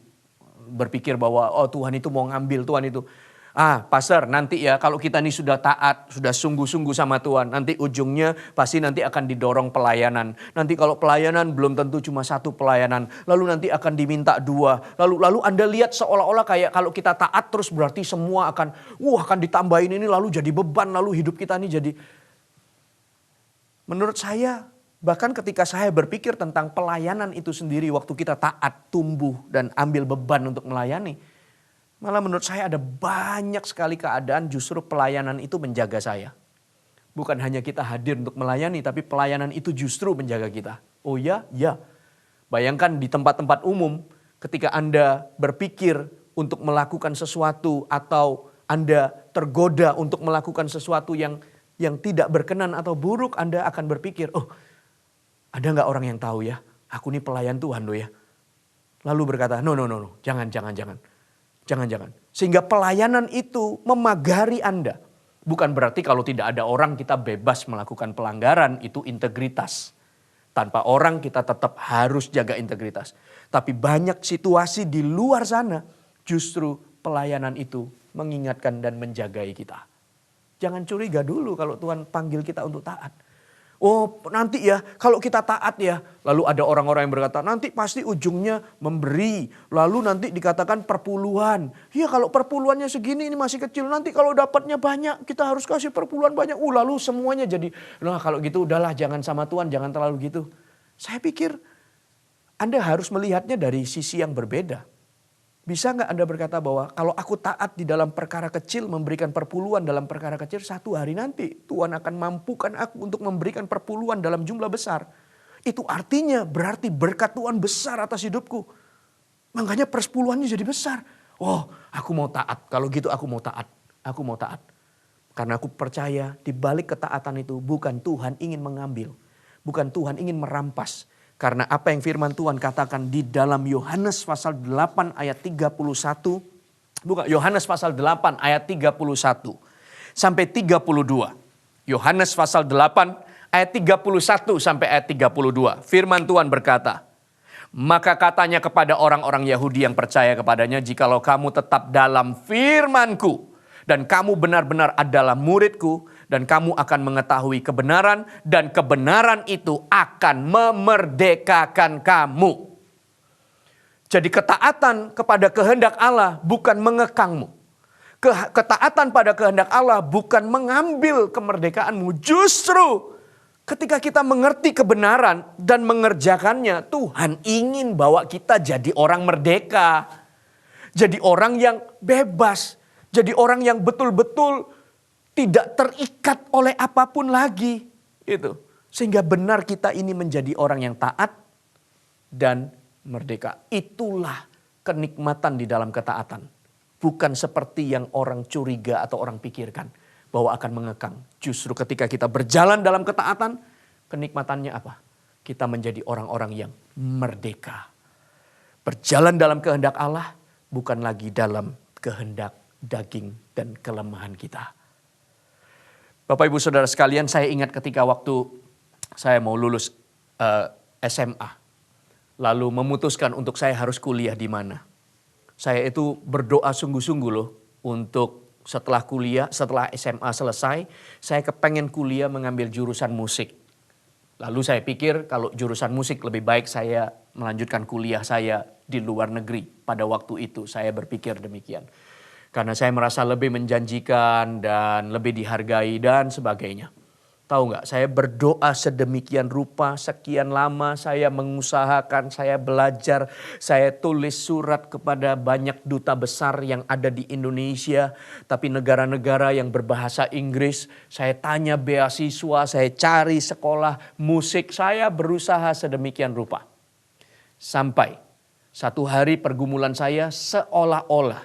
Berpikir bahwa Tuhan itu mau ngambil, Tuhan itu. Pastor, nanti ya kalau kita ini sudah taat, sudah sungguh-sungguh sama Tuhan. Nanti ujungnya pasti nanti akan didorong pelayanan. Nanti kalau pelayanan belum tentu cuma 1 pelayanan. Lalu nanti akan diminta 2. Lalu Anda lihat seolah-olah kayak kalau kita taat terus berarti semua akan ditambahin ini lalu jadi beban. Lalu hidup kita ini jadi. Menurut saya bahkan ketika saya berpikir tentang pelayanan itu sendiri waktu kita taat, tumbuh dan ambil beban untuk melayani. Malah menurut saya ada banyak sekali keadaan justru pelayanan itu menjaga saya. Bukan hanya kita hadir untuk melayani, tapi pelayanan itu justru menjaga kita. Oh ya, ya. Bayangkan di tempat-tempat umum ketika Anda berpikir untuk melakukan sesuatu atau Anda tergoda untuk melakukan sesuatu yang tidak berkenan atau buruk, Anda akan berpikir, ada gak orang yang tahu ya, aku ini pelayan Tuhan loh ya. Lalu berkata, no, jangan. Jangan. Sehingga pelayanan itu memagari Anda. Bukan berarti kalau tidak ada orang kita bebas melakukan pelanggaran, itu integritas. Tanpa orang kita tetap harus jaga integritas. Tapi banyak situasi di luar sana justru pelayanan itu mengingatkan dan menjagai kita. Jangan curiga dulu kalau Tuhan panggil kita untuk taat. Nanti ya kalau kita taat ya. Lalu ada orang-orang yang berkata nanti pasti ujungnya memberi. Lalu nanti dikatakan perpuluhan. Ya kalau perpuluhannya segini ini masih kecil. Nanti kalau dapatnya banyak kita harus kasih perpuluhan banyak. Lalu semuanya jadi. Nah kalau gitu udahlah jangan sama Tuhan, jangan terlalu gitu. Saya pikir Anda harus melihatnya dari sisi yang berbeda. Bisa gak Anda berkata bahwa kalau aku taat di dalam perkara kecil, memberikan perpuluhan dalam perkara kecil, satu hari nanti Tuhan akan mampukan aku untuk memberikan perpuluhan dalam jumlah besar. Itu artinya berarti berkat Tuhan besar atas hidupku. Makanya persepuluhannya jadi besar. Aku mau taat. Kalau gitu aku mau taat. Aku mau taat. Karena aku percaya di balik ketaatan itu bukan Tuhan ingin mengambil. Bukan Tuhan ingin merampas. Karena apa yang firman Tuhan katakan di dalam Yohanes pasal 8 ayat 31. Bukan, Yohanes pasal 8 ayat 31 sampai 32. Yohanes pasal 8 ayat 31 sampai ayat 32. Firman Tuhan berkata, maka katanya kepada orang-orang Yahudi yang percaya kepadanya, jikalau kamu tetap dalam firman-Ku dan kamu benar-benar adalah murid-Ku, dan kamu akan mengetahui kebenaran, dan kebenaran itu akan memerdekakan kamu. Jadi ketaatan kepada kehendak Allah bukan mengekangmu. Ketaatan pada kehendak Allah bukan mengambil kemerdekaanmu. Justru ketika kita mengerti kebenaran dan mengerjakannya, Tuhan ingin bawa kita jadi orang merdeka. Jadi orang yang bebas. Jadi orang yang betul-betul tidak terikat oleh apapun lagi. Itu. Sehingga benar kita ini menjadi orang yang taat dan merdeka. Itulah kenikmatan di dalam ketaatan. Bukan seperti yang orang curiga atau orang pikirkan. Bahwa akan mengekang. Justru ketika kita berjalan dalam ketaatan, kenikmatannya apa? Kita menjadi orang-orang yang merdeka. Berjalan dalam kehendak Allah, bukan lagi dalam kehendak daging dan kelemahan kita. Bapak Ibu Saudara sekalian, saya ingat ketika waktu saya mau lulus SMA. Lalu memutuskan untuk saya harus kuliah di mana. Saya itu berdoa sungguh-sungguh loh untuk setelah kuliah, setelah SMA selesai, saya kepengen kuliah mengambil jurusan musik. Lalu saya pikir kalau jurusan musik lebih baik saya melanjutkan kuliah saya di luar negeri. Pada waktu itu saya berpikir demikian. Karena saya merasa lebih menjanjikan dan lebih dihargai dan sebagainya. Tahu nggak, saya berdoa sedemikian rupa, sekian lama saya mengusahakan, saya belajar, saya tulis surat kepada banyak duta besar yang ada di Indonesia. Tapi negara-negara yang berbahasa Inggris, saya tanya beasiswa, saya cari sekolah musik, saya berusaha sedemikian rupa. Sampai satu hari pergumulan saya seolah-olah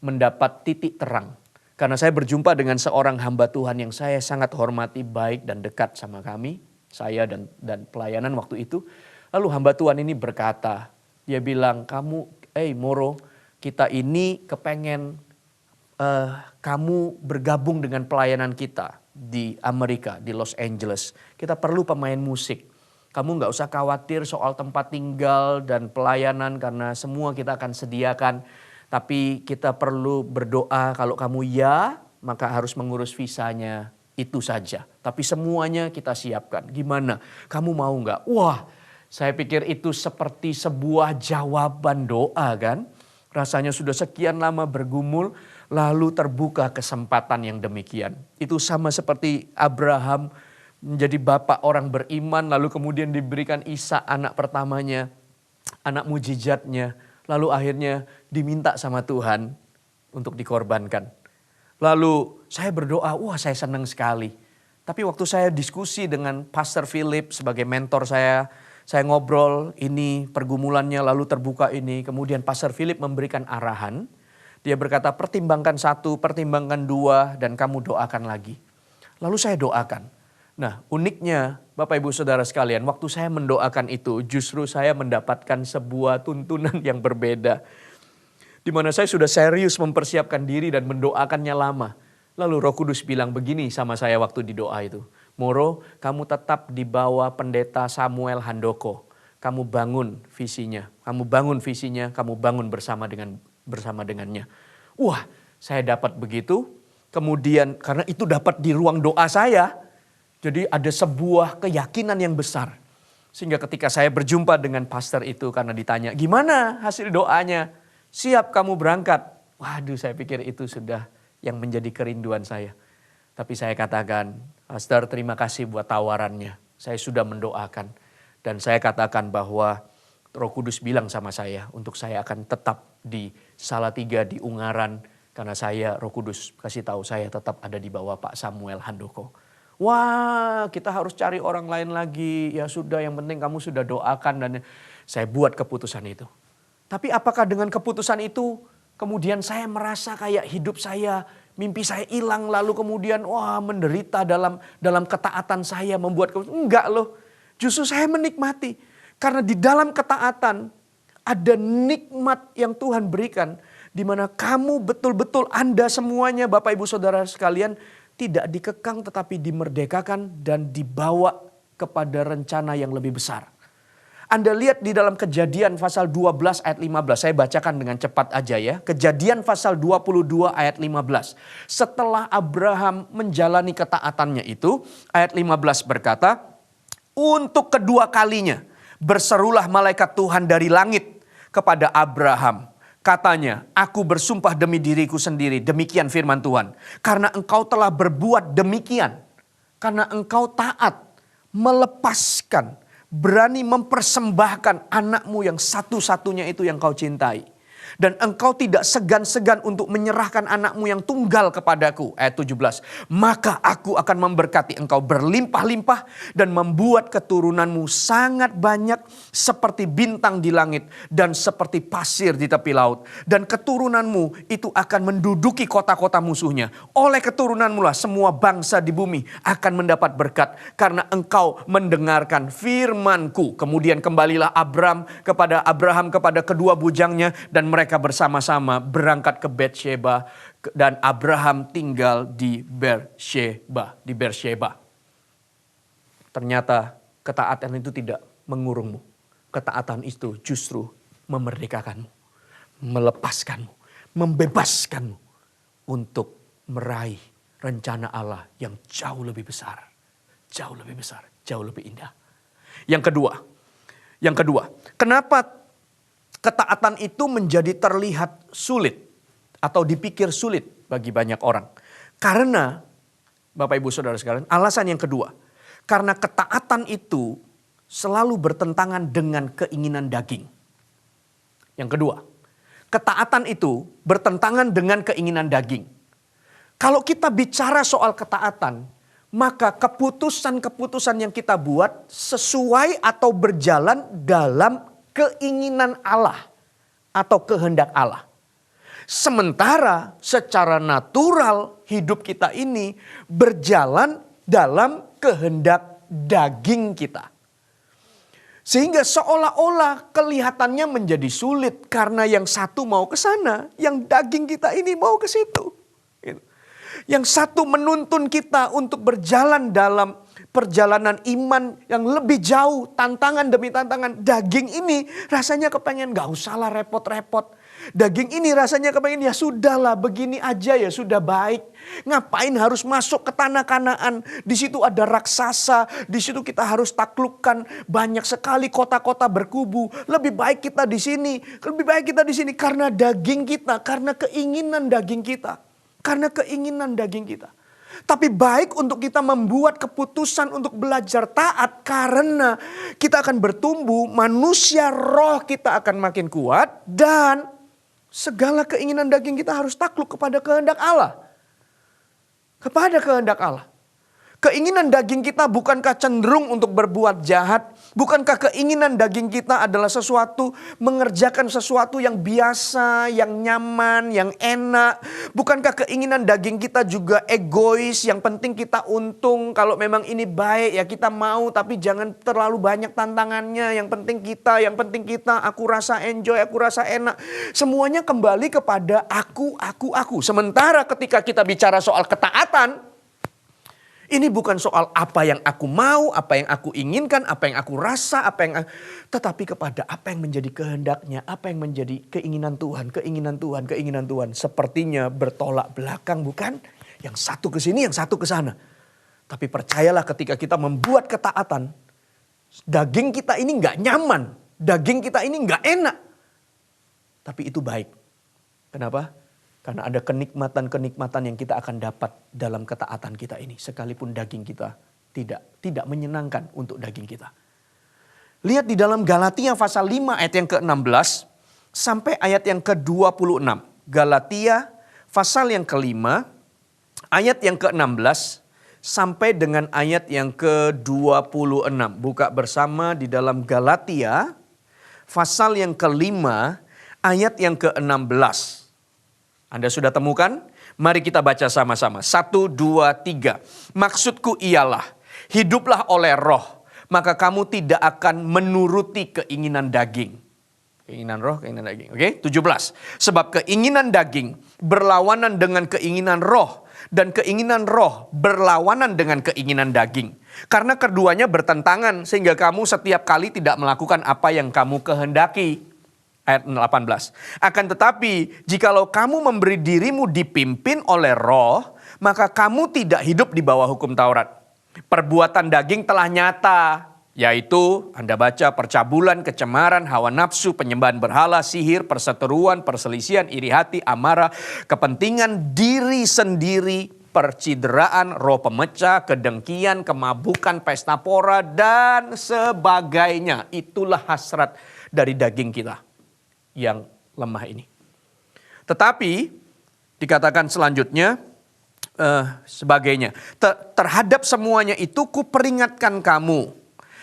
mendapat titik terang. Karena saya berjumpa dengan seorang hamba Tuhan yang saya sangat hormati, baik dan dekat sama kami, saya dan pelayanan waktu itu. Lalu hamba Tuhan ini berkata, dia bilang, Moro, kita ini kepengen kamu bergabung dengan pelayanan kita di Amerika, di Los Angeles. Kita perlu pemain musik. Kamu gak usah khawatir soal tempat tinggal dan pelayanan karena semua kita akan sediakan. Tapi kita perlu berdoa, kalau kamu ya, maka harus mengurus visanya, itu saja. Tapi semuanya kita siapkan. Gimana? Kamu mau nggak? Wah, saya pikir itu seperti sebuah jawaban doa kan. Rasanya sudah sekian lama bergumul, lalu terbuka kesempatan yang demikian. Itu sama seperti Abraham menjadi bapak orang beriman, lalu kemudian diberikan Ishak anak pertamanya, anak mujizatnya. Lalu akhirnya diminta sama Tuhan untuk dikorbankan. Lalu saya berdoa, wah saya senang sekali. Tapi waktu saya diskusi dengan Pastor Philip sebagai mentor saya ngobrol ini pergumulannya lalu terbuka ini. Kemudian Pastor Philip memberikan arahan. Dia berkata pertimbangkan 1, pertimbangkan 2 dan kamu doakan lagi. Lalu saya doakan. Nah uniknya Bapak Ibu Saudara sekalian, waktu saya mendoakan itu justru saya mendapatkan sebuah tuntunan yang berbeda. Di mana saya sudah serius mempersiapkan diri dan mendoakannya lama. Lalu Roh Kudus bilang begini sama saya waktu di doa itu. Moro, kamu tetap di bawah pendeta Samuel Handoko. Kamu bangun visinya, kamu bangun bersama dengannya. Wah, saya dapat begitu. Kemudian karena itu dapat di ruang doa saya. Jadi ada sebuah keyakinan yang besar. Sehingga ketika saya berjumpa dengan pastor itu karena ditanya, gimana hasil doanya? Siap kamu berangkat? Waduh, saya pikir itu sudah yang menjadi kerinduan saya. Tapi saya katakan, pastor terima kasih buat tawarannya. Saya sudah mendoakan. Dan saya katakan bahwa Roh Kudus bilang sama saya untuk saya akan tetap di Salatiga di Ungaran. Karena Roh Kudus kasih tahu saya tetap ada di bawah Pak Samuel Handoko. Wah, kita harus cari orang lain lagi. Ya sudah, yang penting kamu sudah doakan dan saya buat keputusan itu. Tapi apakah dengan keputusan itu kemudian saya merasa kayak hidup saya, mimpi saya hilang lalu kemudian menderita dalam ketaatan saya membuat keputusan? Enggak loh. Justru saya menikmati karena di dalam ketaatan ada nikmat yang Tuhan berikan di mana kamu betul-betul Anda semuanya Bapak Ibu Saudara sekalian tidak dikekang tetapi dimerdekakan dan dibawa kepada rencana yang lebih besar. Anda lihat di dalam Kejadian pasal 12 ayat 15. Saya bacakan dengan cepat aja ya. Kejadian pasal 22 ayat 15. Setelah Abraham menjalani ketaatannya itu, ayat 15 berkata, untuk kedua kalinya berserulah malaikat Tuhan dari langit kepada Abraham. Katanya, aku bersumpah demi diriku sendiri, demikian firman Tuhan. Karena engkau telah berbuat demikian, karena engkau taat, melepaskan, berani mempersembahkan anakmu yang satu-satunya itu yang kau cintai. Dan engkau tidak segan-segan untuk menyerahkan anakmu yang tunggal kepadaku. Ayat 17. Maka aku akan memberkati engkau berlimpah-limpah dan membuat keturunanmu sangat banyak seperti bintang di langit dan seperti pasir di tepi laut. Dan keturunanmu itu akan menduduki kota-kota musuhnya. Oleh keturunanmu lah semua bangsa di bumi akan mendapat berkat karena engkau mendengarkan firmanku. Kemudian kembalilah Abraham kepada kedua bujangnya dan mereka bersama-sama berangkat ke Betsheba dan Abraham tinggal di Beersheba. Ternyata ketaatan itu tidak mengurungmu. Ketaatan itu justru memerdekakanmu, melepaskanmu, membebaskanmu untuk meraih rencana Allah yang jauh lebih besar, jauh lebih indah. Yang kedua, kenapa ketaatan itu menjadi terlihat sulit atau dipikir sulit bagi banyak orang? Karena Bapak Ibu Saudara sekalian, alasan yang kedua. Karena ketaatan itu selalu bertentangan dengan keinginan daging. Yang kedua, ketaatan itu bertentangan dengan keinginan daging. Kalau kita bicara soal ketaatan, maka keputusan-keputusan yang kita buat sesuai atau berjalan dalam keinginan Allah atau kehendak Allah. Sementara secara natural hidup kita ini berjalan dalam kehendak daging kita. Sehingga seolah-olah kelihatannya menjadi sulit karena yang satu mau ke sana, yang daging kita ini mau ke situ. Yang satu menuntun kita untuk berjalan dalam perjalanan iman yang lebih jauh, tantangan demi tantangan. Daging ini rasanya kepengen gak usahlah repot-repot. Daging ini rasanya kepengen ya sudahlah begini aja ya sudah baik. Ngapain harus masuk ke tanah Kanaan? Di situ ada raksasa, di situ kita harus taklukkan banyak sekali kota-kota berkubu. Lebih baik kita di sini, lebih baik kita di sini karena daging kita, karena keinginan daging kita. Karena keinginan daging kita. Tapi baik untuk kita membuat keputusan untuk belajar taat karena kita akan bertumbuh, manusia roh kita akan makin kuat dan segala keinginan daging kita harus takluk kepada kehendak Allah. Kepada kehendak Allah. Keinginan daging kita bukankah cenderung untuk berbuat jahat? Bukankah keinginan daging kita adalah sesuatu, mengerjakan sesuatu yang biasa, yang nyaman, yang enak? Bukankah keinginan daging kita juga egois, yang penting kita untung, kalau memang ini baik ya kita mau, tapi jangan terlalu banyak tantangannya, yang penting kita, aku rasa enjoy, aku rasa enak. Semuanya kembali kepada aku. Sementara ketika kita bicara soal ketaatan, ini bukan soal apa yang aku mau, apa yang aku inginkan, apa yang aku rasa, tetapi kepada apa yang menjadi kehendaknya, apa yang menjadi keinginan Tuhan. Sepertinya bertolak belakang, bukan? Yang satu ke sini, yang satu ke sana. Tapi percayalah ketika kita membuat ketaatan, daging kita ini nggak nyaman, daging kita ini nggak enak. Tapi itu baik. Kenapa? Karena ada kenikmatan-kenikmatan yang kita akan dapat dalam ketaatan kita ini. Sekalipun daging kita tidak menyenangkan untuk daging kita. Lihat di dalam Galatia pasal 5 ayat yang ke-16 sampai ayat yang ke-26. Galatia pasal yang ke-5 ayat yang ke-16 sampai dengan ayat yang ke-26. Buka bersama di dalam Galatia pasal yang ke-5 ayat yang ke-16. Anda sudah temukan? Mari kita baca sama-sama. 1, 2, 3. Maksudku ialah, hiduplah oleh roh, maka kamu tidak akan menuruti keinginan daging. Keinginan roh, keinginan daging. Oke, 17. Sebab keinginan daging berlawanan dengan keinginan roh, dan keinginan roh berlawanan dengan keinginan daging. Karena keduanya bertentangan, sehingga kamu setiap kali tidak melakukan apa yang kamu kehendaki. Ayat 18. Akan tetapi, jikalau kamu memberi dirimu dipimpin oleh roh, maka kamu tidak hidup di bawah hukum Taurat. Perbuatan daging telah nyata, yaitu Anda baca percabulan, kecemaran, hawa nafsu, penyembahan berhala, sihir, perseteruan, perselisihan, iri hati, amarah, kepentingan diri sendiri, percideraan, roh pemecah, kedengkian, kemabukan, pesta pora, dan sebagainya. Itulah hasrat dari daging kita yang lemah ini. Tetapi dikatakan selanjutnya sebagainya. Terhadap semuanya itu kuperingatkan kamu.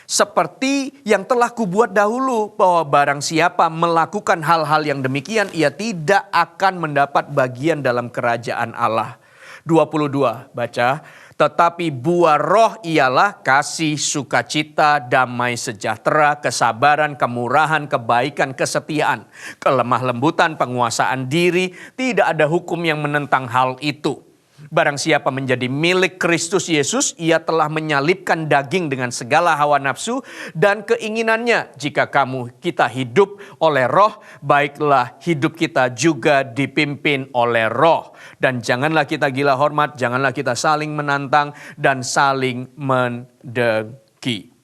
Seperti yang telah kubuat dahulu, bahwa barang siapa melakukan hal-hal yang demikian, ia tidak akan mendapat bagian dalam kerajaan Allah. 22 baca. Tetapi buah roh ialah kasih, sukacita, damai sejahtera, kesabaran, kemurahan, kebaikan, kesetiaan, kelemah lembutan, penguasaan diri. Tidak ada hukum yang menentang hal itu. Barang siapa menjadi milik Kristus Yesus, ia telah menyalibkan daging dengan segala hawa nafsu dan keinginannya. Jika kita hidup oleh roh, baiklah hidup kita juga dipimpin oleh roh. Dan janganlah kita gila hormat, janganlah kita saling menantang dan saling mendengki.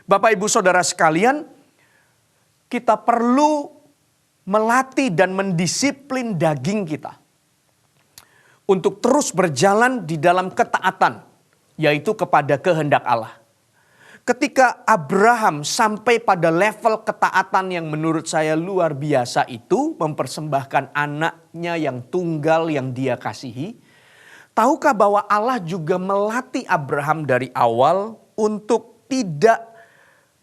Bapak Ibu Saudara sekalian, kita perlu melatih dan mendisiplin daging kita. untuk terus berjalan di dalam ketaatan, yaitu kepada kehendak Allah. Ketika Abraham sampai pada level ketaatan yang menurut saya luar biasa itu, mempersembahkan anaknya yang tunggal yang dia kasihi. Tahukah bahwa Allah juga melatih Abraham dari awal untuk tidak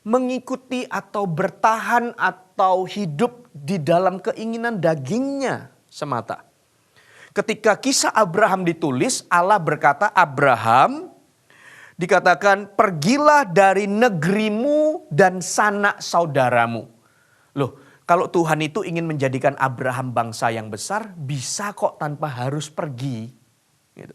mengikuti atau bertahan atau hidup di dalam keinginan dagingnya semata. Ketika kisah Abraham ditulis, Allah berkata, Abraham, dikatakan, pergilah dari negerimu dan sanak saudaramu. Loh, kalau Tuhan itu ingin menjadikan Abraham bangsa yang besar, bisa kok tanpa harus pergi. Gitu.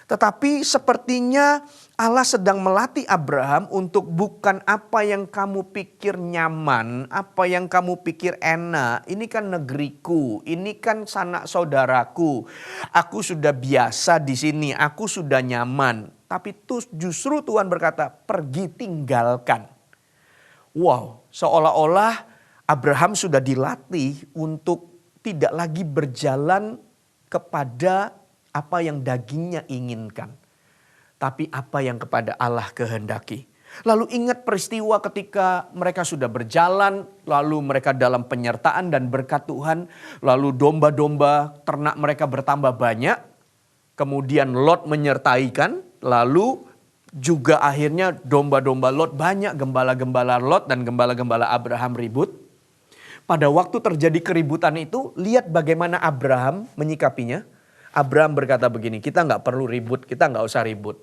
Tetapi sepertinya Allah sedang melatih Abraham untuk bukan apa yang kamu pikir nyaman, apa yang kamu pikir enak. Ini kan negeriku, ini kan sanak saudaraku. Aku sudah biasa di sini, aku sudah nyaman. Tapi justru Tuhan berkata, pergi tinggalkan. Wow, seolah-olah Abraham sudah dilatih untuk tidak lagi berjalan kepada apa yang dagingnya inginkan. Tapi apa yang kepada Allah kehendaki. Lalu ingat peristiwa ketika mereka sudah berjalan, lalu mereka dalam penyertaan dan berkat Tuhan. Lalu domba-domba ternak mereka bertambah banyak. Kemudian Lot menyertaikan, lalu juga akhirnya domba-domba Lot banyak, gembala-gembala Lot dan gembala-gembala Abraham ribut. Pada waktu terjadi keributan itu, lihat bagaimana Abraham menyikapinya. Abraham berkata begini, kita nggak perlu ribut, kita nggak usah ribut.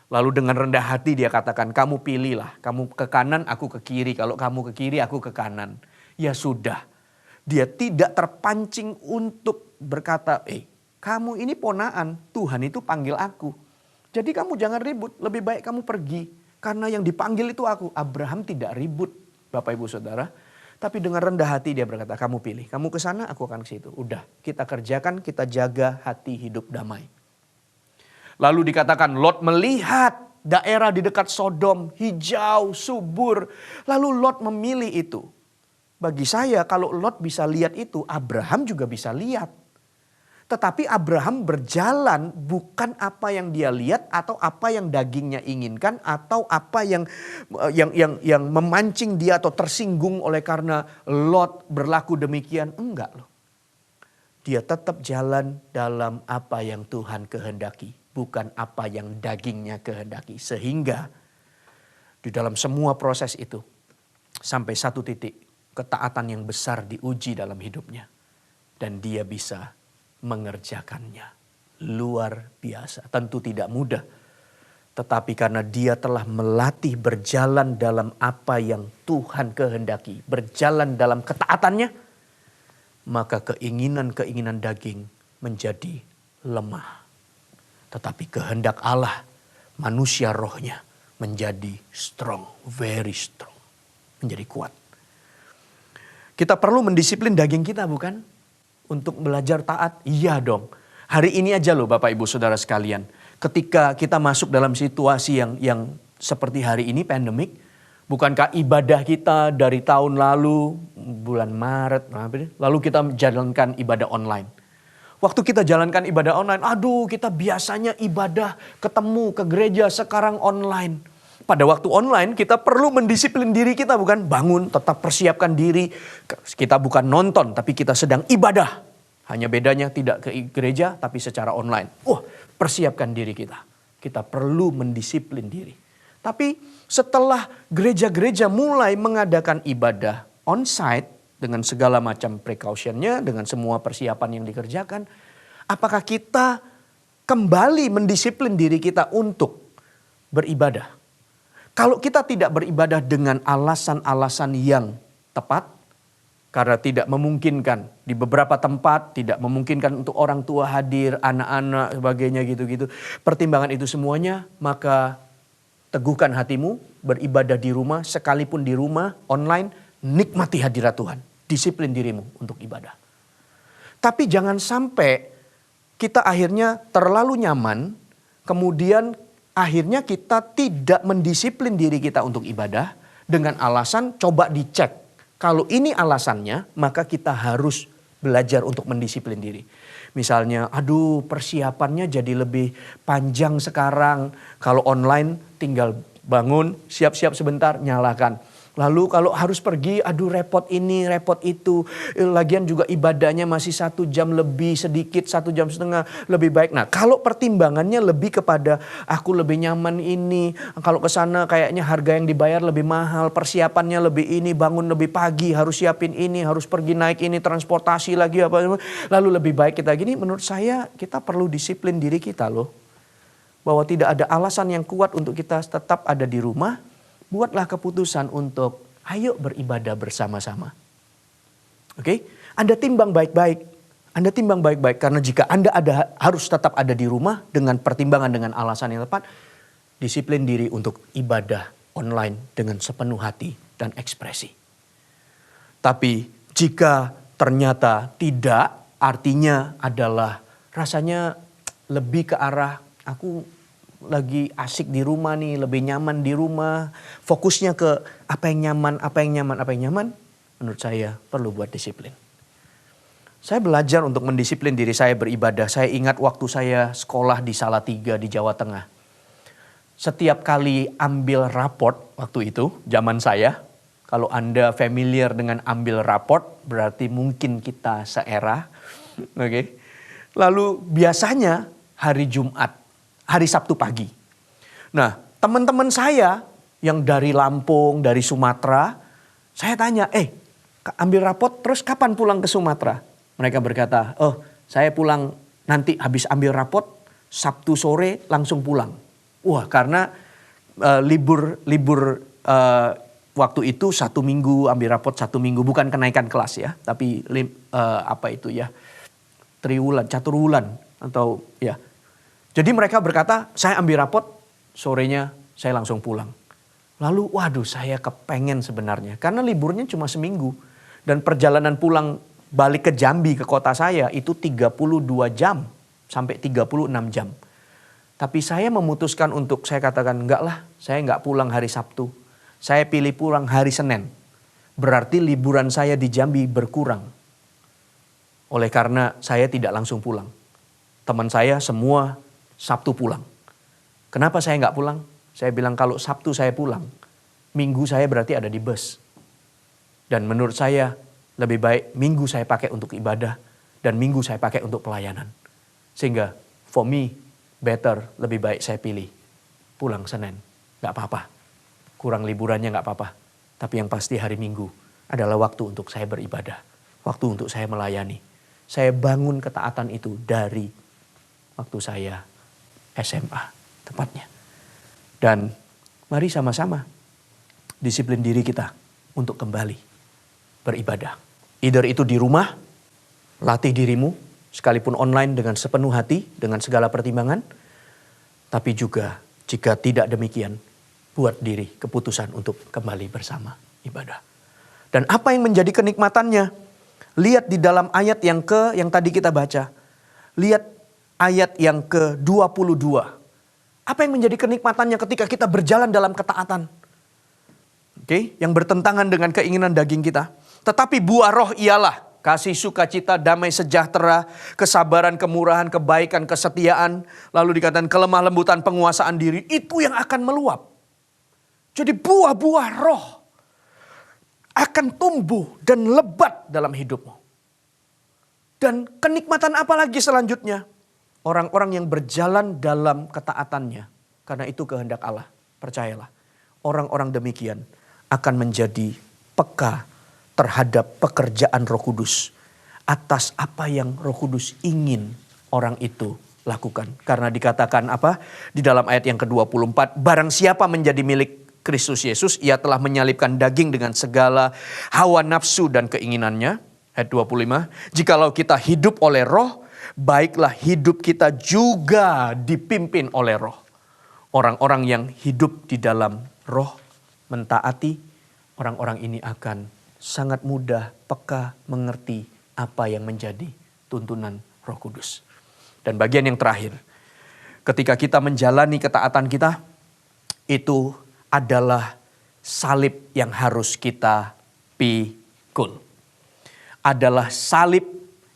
Lalu dengan rendah hati dia katakan, kamu pilihlah, kamu ke kanan, aku ke kiri. Kalau kamu ke kiri, aku ke kanan. Ya sudah, dia tidak terpancing untuk berkata, kamu ini ponaan, Tuhan itu panggil aku. Jadi kamu jangan ribut, lebih baik kamu pergi. Karena yang dipanggil itu aku. Abraham tidak ribut, Bapak Ibu Saudara. Tapi dengan rendah hati dia berkata, kamu pilih. Kamu ke sana, aku akan ke situ. Udah, kita kerjakan, kita jaga hati hidup damai. Lalu dikatakan Lot melihat daerah di dekat Sodom, hijau, subur. Lalu Lot memilih itu. Bagi saya kalau Lot bisa lihat itu, Abraham juga bisa lihat. Tetapi Abraham berjalan bukan apa yang dia lihat atau apa yang dagingnya inginkan atau apa yang memancing dia atau tersinggung oleh karena Lot berlaku demikian. Enggak loh. Dia tetap jalan dalam apa yang Tuhan kehendaki, bukan apa yang dagingnya kehendaki. Sehingga di dalam semua proses itu sampai satu titik ketaatan yang besar diuji dalam hidupnya dan dia bisa mengerjakannya. Luar biasa. Tentu tidak mudah. Tetapi karena dia telah melatih berjalan dalam apa yang Tuhan kehendaki. Berjalan dalam ketaatannya. Maka keinginan-keinginan daging menjadi lemah. Tetapi kehendak Allah, manusia rohnya menjadi strong. Very strong. Menjadi kuat. Kita perlu mendisiplin daging kita bukan? Untuk belajar taat, iya dong. Hari ini aja loh Bapak Ibu Saudara sekalian. Ketika kita masuk dalam situasi yang seperti hari ini pandemik. Bukankah ibadah kita dari tahun lalu, bulan Maret, lalu kita menjalankan ibadah online. Waktu kita jalankan ibadah online, aduh kita biasanya ibadah ketemu ke gereja, sekarang online. Pada waktu online kita perlu mendisiplin diri kita bukan? Bangun, tetap persiapkan diri. Kita bukan nonton tapi kita sedang ibadah. Hanya bedanya tidak ke gereja tapi secara online. Persiapkan diri kita. Kita perlu mendisiplin diri. Tapi setelah gereja-gereja mulai mengadakan ibadah on-site dengan segala macam precautionnya, dengan semua persiapan yang dikerjakan. Apakah kita kembali mendisiplin diri kita untuk beribadah? Kalau kita tidak beribadah dengan alasan-alasan yang tepat, karena tidak memungkinkan di beberapa tempat, tidak memungkinkan untuk orang tua hadir, anak-anak, sebagainya gitu-gitu. Pertimbangan itu semuanya, maka teguhkan hatimu, beribadah di rumah, sekalipun di rumah, online, nikmati hadirat Tuhan. Disiplin dirimu untuk ibadah. Tapi jangan sampai kita akhirnya terlalu nyaman, kemudian akhirnya kita tidak mendisiplin diri kita untuk ibadah dengan alasan coba dicek. Kalau ini alasannya maka kita harus belajar untuk mendisiplin diri. Misalnya, aduh persiapannya jadi lebih panjang sekarang. Kalau online tinggal bangun, siap-siap sebentar, nyalakan. Lalu kalau harus pergi, aduh repot ini, repot itu. Lagian juga ibadahnya masih 1 jam lebih sedikit, 1 jam setengah lebih baik. Nah kalau pertimbangannya lebih kepada aku lebih nyaman ini. Kalau ke sana kayaknya harga yang dibayar lebih mahal, persiapannya lebih ini, bangun lebih pagi, harus siapin ini, harus pergi naik ini, transportasi lagi apa. Lalu lebih baik kita gini, menurut saya kita perlu disiplin diri kita loh. Bahwa tidak ada alasan yang kuat untuk kita tetap ada di rumah. Buatlah keputusan untuk ayo beribadah bersama-sama. Oke? Anda timbang baik-baik. Anda timbang baik-baik karena jika Anda harus tetap ada di rumah dengan pertimbangan dengan alasan yang tepat, disiplin diri untuk ibadah online dengan sepenuh hati dan ekspresi. Tapi jika ternyata tidak, artinya adalah rasanya lebih ke arah aku lagi asik di rumah nih, lebih nyaman di rumah. Fokusnya ke apa yang nyaman, apa yang nyaman, apa yang nyaman. Menurut saya perlu buat disiplin. Saya belajar untuk mendisiplin diri saya beribadah. Saya ingat waktu saya sekolah di Salatiga di Jawa Tengah. Setiap kali ambil raport waktu itu, zaman saya. Kalau Anda familiar dengan ambil raport, berarti mungkin kita seera. Oke. Lalu biasanya hari Jumat. Hari Sabtu pagi. Nah, teman-teman saya yang dari Lampung, dari Sumatera, saya tanya, ambil rapot terus kapan pulang ke Sumatera? Mereka berkata, saya pulang nanti habis ambil rapot, Sabtu sore langsung pulang. Wah, karena libur waktu itu 1 minggu, ambil rapot 1 minggu, bukan kenaikan kelas ya, tapi triwulan, caturwulan atau ya. Jadi mereka berkata, saya ambil rapot, sorenya saya langsung pulang. Lalu waduh saya kepengen sebenarnya. Karena liburnya cuma seminggu. Dan perjalanan pulang balik ke Jambi ke kota saya itu 32 jam sampai 36 jam. Tapi saya memutuskan untuk saya katakan enggak lah, saya enggak pulang hari Sabtu. Saya pilih pulang hari Senin. Berarti liburan saya di Jambi berkurang. Oleh karena saya tidak langsung pulang. Teman saya semua Sabtu pulang. Kenapa saya nggak pulang? Saya bilang kalau Sabtu saya pulang, Minggu saya berarti ada di bus. Dan menurut saya lebih baik Minggu saya pakai untuk ibadah dan Minggu saya pakai untuk pelayanan. Sehingga for me better, lebih baik saya pilih pulang Senin. Nggak apa-apa. Kurang liburannya nggak apa-apa. Tapi yang pasti hari Minggu adalah waktu untuk saya beribadah. Waktu untuk saya melayani. Saya bangun ketaatan itu dari waktu saya SMA tepatnya. Dan mari sama-sama disiplin diri kita untuk kembali beribadah. Either itu di rumah, latih dirimu sekalipun online dengan sepenuh hati, dengan segala pertimbangan. Tapi juga jika tidak demikian, buat diri keputusan untuk kembali bersama ibadah. Dan apa yang menjadi kenikmatannya? Lihat di dalam ayat yang tadi kita baca. Lihat ayat yang ke-22. Apa yang menjadi kenikmatannya ketika kita berjalan dalam ketaatan? Oke, yang bertentangan dengan keinginan daging kita. Tetapi buah roh ialah kasih, sukacita, damai, sejahtera, kesabaran, kemurahan, kebaikan, kesetiaan. Lalu dikatakan kelemah lembutan, penguasaan diri. Itu yang akan meluap. Jadi buah-buah roh akan tumbuh dan lebat dalam hidupmu. Dan kenikmatan apa lagi selanjutnya? Orang-orang yang berjalan dalam ketaatannya. Karena itu kehendak Allah. Percayalah. Orang-orang demikian akan menjadi peka terhadap pekerjaan Roh Kudus. Atas apa yang Roh Kudus ingin orang itu lakukan. Karena dikatakan apa? Di dalam ayat yang ke-24. Barang siapa menjadi milik Kristus Yesus. Ia telah menyalibkan daging dengan segala hawa nafsu dan keinginannya. Ayat 25. Jikalau kita hidup oleh roh. Baiklah hidup kita juga dipimpin oleh roh. Orang-orang yang hidup di dalam roh, mentaati, orang-orang ini akan sangat mudah, peka, mengerti apa yang menjadi tuntunan Roh Kudus. Dan bagian yang terakhir, ketika kita menjalani ketaatan kita, itu adalah salib yang harus kita pikul. Adalah salib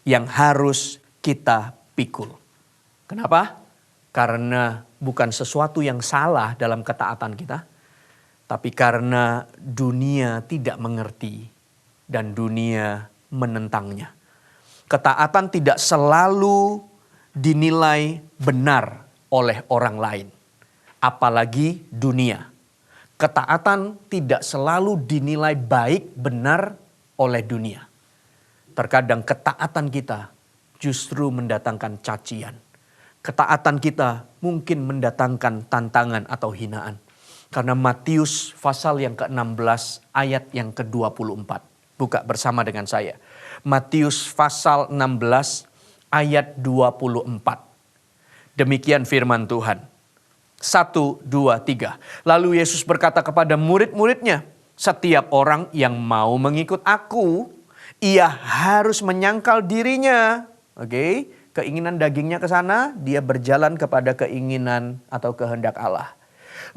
yang harus kita pikul. Kenapa? Karena bukan sesuatu yang salah dalam ketaatan kita, tapi karena dunia tidak mengerti dan dunia menentangnya. Ketaatan tidak selalu dinilai benar oleh orang lain, apalagi dunia. Ketaatan tidak selalu dinilai baik benar oleh dunia. Terkadang ketaatan kita justru mendatangkan cacian. Ketaatan kita mungkin mendatangkan tantangan atau hinaan. Karena Matius pasal yang ke-16 ayat yang ke-24. Buka bersama dengan saya. Matius pasal 16 ayat 24. Demikian firman Tuhan. 1, 2, 3. Lalu Yesus berkata kepada murid-muridnya, setiap orang yang mau mengikut aku, ia harus menyangkal dirinya. Oke, keinginan dagingnya ke sana, dia berjalan kepada keinginan atau kehendak Allah.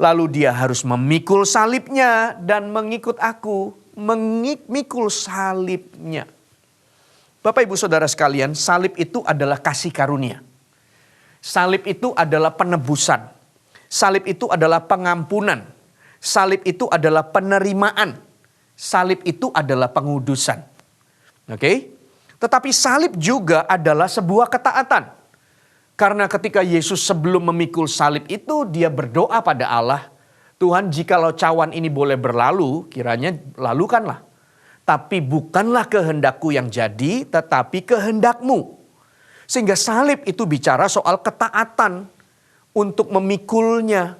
Lalu dia harus memikul salibnya dan mengikut aku. Memikul salibnya. Bapak ibu saudara sekalian, salib itu adalah kasih karunia. Salib itu adalah penebusan. Salib itu adalah pengampunan. Salib itu adalah penerimaan. Salib itu adalah pengudusan. Oke? Tetapi salib juga adalah sebuah ketaatan. Karena ketika Yesus sebelum memikul salib itu dia berdoa pada Allah. Tuhan, jikalau cawan ini boleh berlalu, kiranya lalukanlah. Tapi bukanlah kehendakku yang jadi, tetapi kehendakmu. Sehingga salib itu bicara soal ketaatan untuk memikulnya.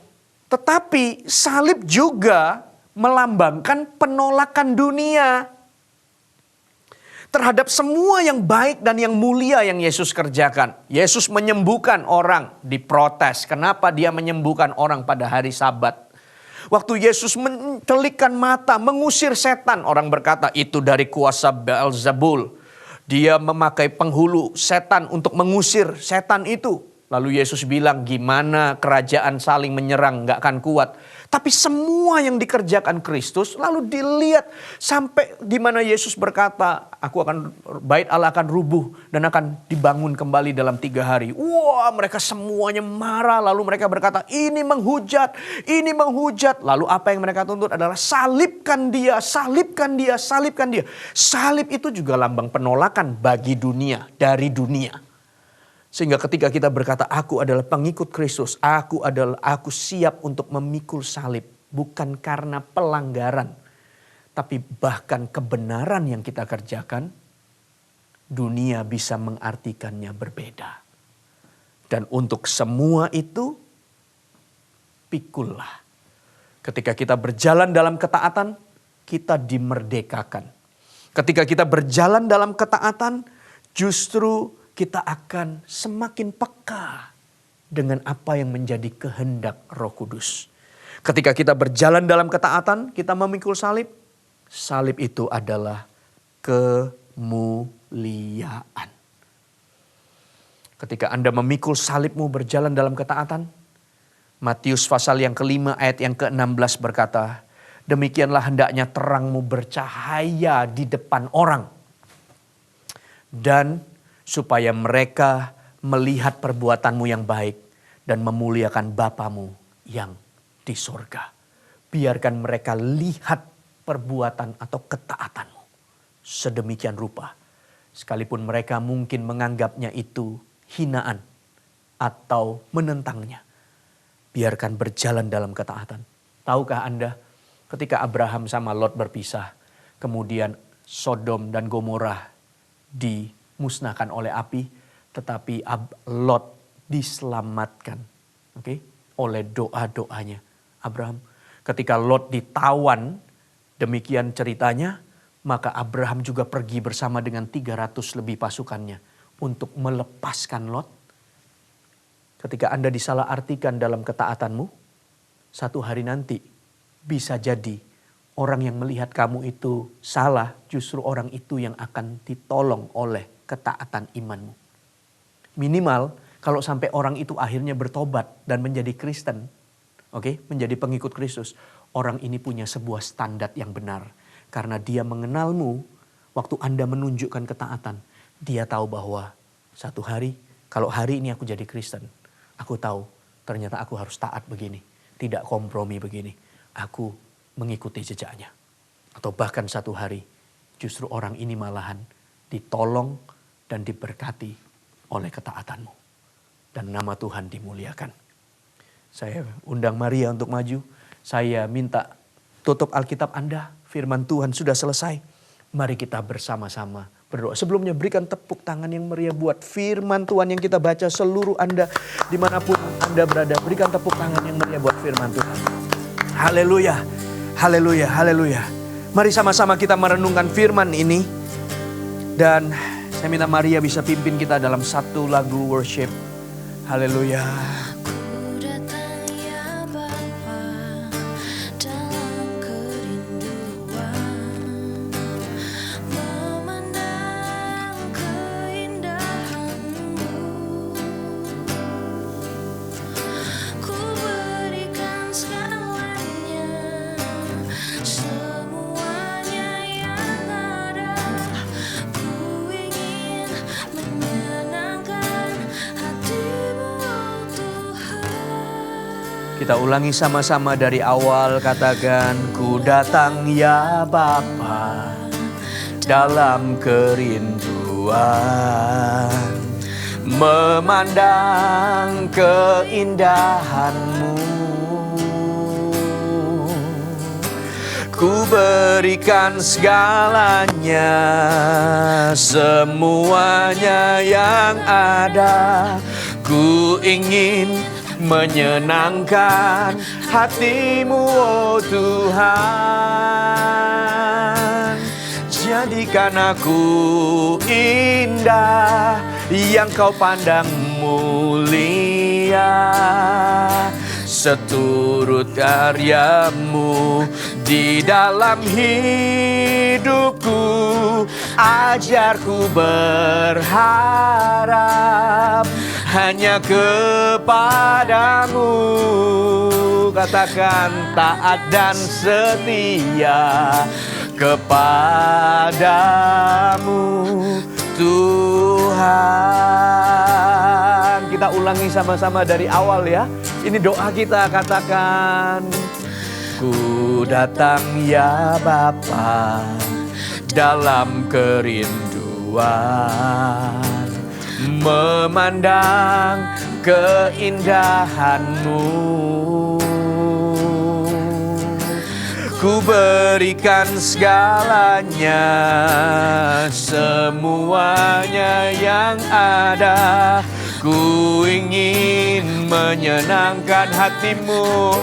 Tetapi salib juga melambangkan penolakan dunia terhadap semua yang baik dan yang mulia yang Yesus kerjakan. Yesus menyembuhkan orang, diprotes. Kenapa dia menyembuhkan orang pada hari Sabat? Waktu Yesus mencelikkan mata, mengusir setan, orang berkata itu dari kuasa Beelzebul. Dia memakai penghulu setan untuk mengusir setan itu. Lalu Yesus bilang, gimana kerajaan saling menyerang gak akan kuat. Tapi semua yang dikerjakan Kristus lalu dilihat sampai di mana Yesus berkata, bait Allah akan rubuh dan akan dibangun kembali dalam 3 hari. Wah, mereka semuanya marah, lalu mereka berkata, ini menghujat, ini menghujat. Lalu apa yang mereka tuntut adalah salibkan dia, salibkan dia, salibkan dia. Salib itu juga lambang penolakan bagi dunia, dari dunia. Sehingga ketika kita berkata, aku adalah pengikut Kristus, aku siap untuk memikul salib. Bukan karena pelanggaran, tapi bahkan kebenaran yang kita kerjakan, dunia bisa mengartikannya berbeda. Dan untuk semua itu, pikullah. Ketika kita berjalan dalam ketaatan, kita dimerdekakan. Ketika kita berjalan dalam ketaatan, justru kita akan semakin peka dengan apa yang menjadi kehendak Roh Kudus. Ketika kita berjalan dalam ketaatan, kita memikul salib. Salib itu adalah kemuliaan. Ketika Anda memikul salibmu berjalan dalam ketaatan, Matius pasal yang ke-5 ayat yang ke-16 berkata, demikianlah hendaknya terangmu bercahaya di depan orang. Dan supaya mereka melihat perbuatanmu yang baik dan memuliakan Bapamu yang di sorga. Biarkan mereka lihat perbuatan atau ketaatanmu sedemikian rupa. Sekalipun mereka mungkin menganggapnya itu hinaan atau menentangnya. Biarkan berjalan dalam ketaatan. Tahukah Anda ketika Abraham sama Lot berpisah, kemudian Sodom dan Gomora dimusnahkan oleh api, tetapi Lot diselamatkan, oleh doa-doanya Abraham. Ketika Lot ditawan, demikian ceritanya, maka Abraham juga pergi bersama dengan 300 lebih pasukannya untuk melepaskan Lot. Ketika Anda disalahartikan dalam ketaatanmu, satu hari nanti bisa jadi orang yang melihat kamu itu salah, justru orang itu yang akan ditolong oleh ketaatan imanmu. Minimal kalau sampai orang itu akhirnya bertobat dan menjadi Kristen, menjadi pengikut Kristus, orang ini punya sebuah standar yang benar. Karena dia mengenalmu waktu Anda menunjukkan ketaatan. dia tahu bahwa satu hari, kalau hari ini aku jadi Kristen, aku tahu ternyata aku harus taat begini, tidak kompromi begini. Aku mengikuti jejaknya. Atau bahkan satu hari justru orang ini malahan ditolong dan diberkati oleh ketaatanmu. Dan nama Tuhan dimuliakan. Saya undang Maria untuk maju. Saya minta tutup Alkitab Anda. Firman Tuhan sudah selesai. Mari kita bersama-sama berdoa. Sebelumnya berikan tepuk tangan yang meriah buat firman Tuhan yang kita baca. Seluruh Anda dimanapun Anda berada. Berikan tepuk tangan yang meriah buat firman Tuhan. Haleluya, haleluya, haleluya. Mari sama-sama kita merenungkan firman ini. Dan saya minta Maria bisa pimpin kita dalam satu lagu worship. Haleluya. Ku datang ya Bapa dalam kerinduan, memandang keindahan-Mu. Ku berikan segalanya, semuanya yang ada. Ku ingin menyenangkan hati-Mu, Tuhan. Kita ulangi sama-sama dari awal, katakan ku datang ya Bapa dalam kerinduan, memandang keindahan-Mu. Ku berikan segalanya, semuanya yang ada. Ku ingin menyenangkan hati-Mu, oh Tuhan. Jadikan aku indah yang Kau pandang mulia, seturut karya-Mu di dalam hidupku. Ajarku berharap hanya kepadamu. Katakan taat dan setia kepadamu, Tuhan. Kita ulangi sama-sama dari awal ya. Ini doa kita, katakan ku datang ya Bapa dalam kerinduan, memandang keindahan-Mu. Ku berikan segalanya, semuanya yang ada. Ku ingin menyenangkan hati-Mu.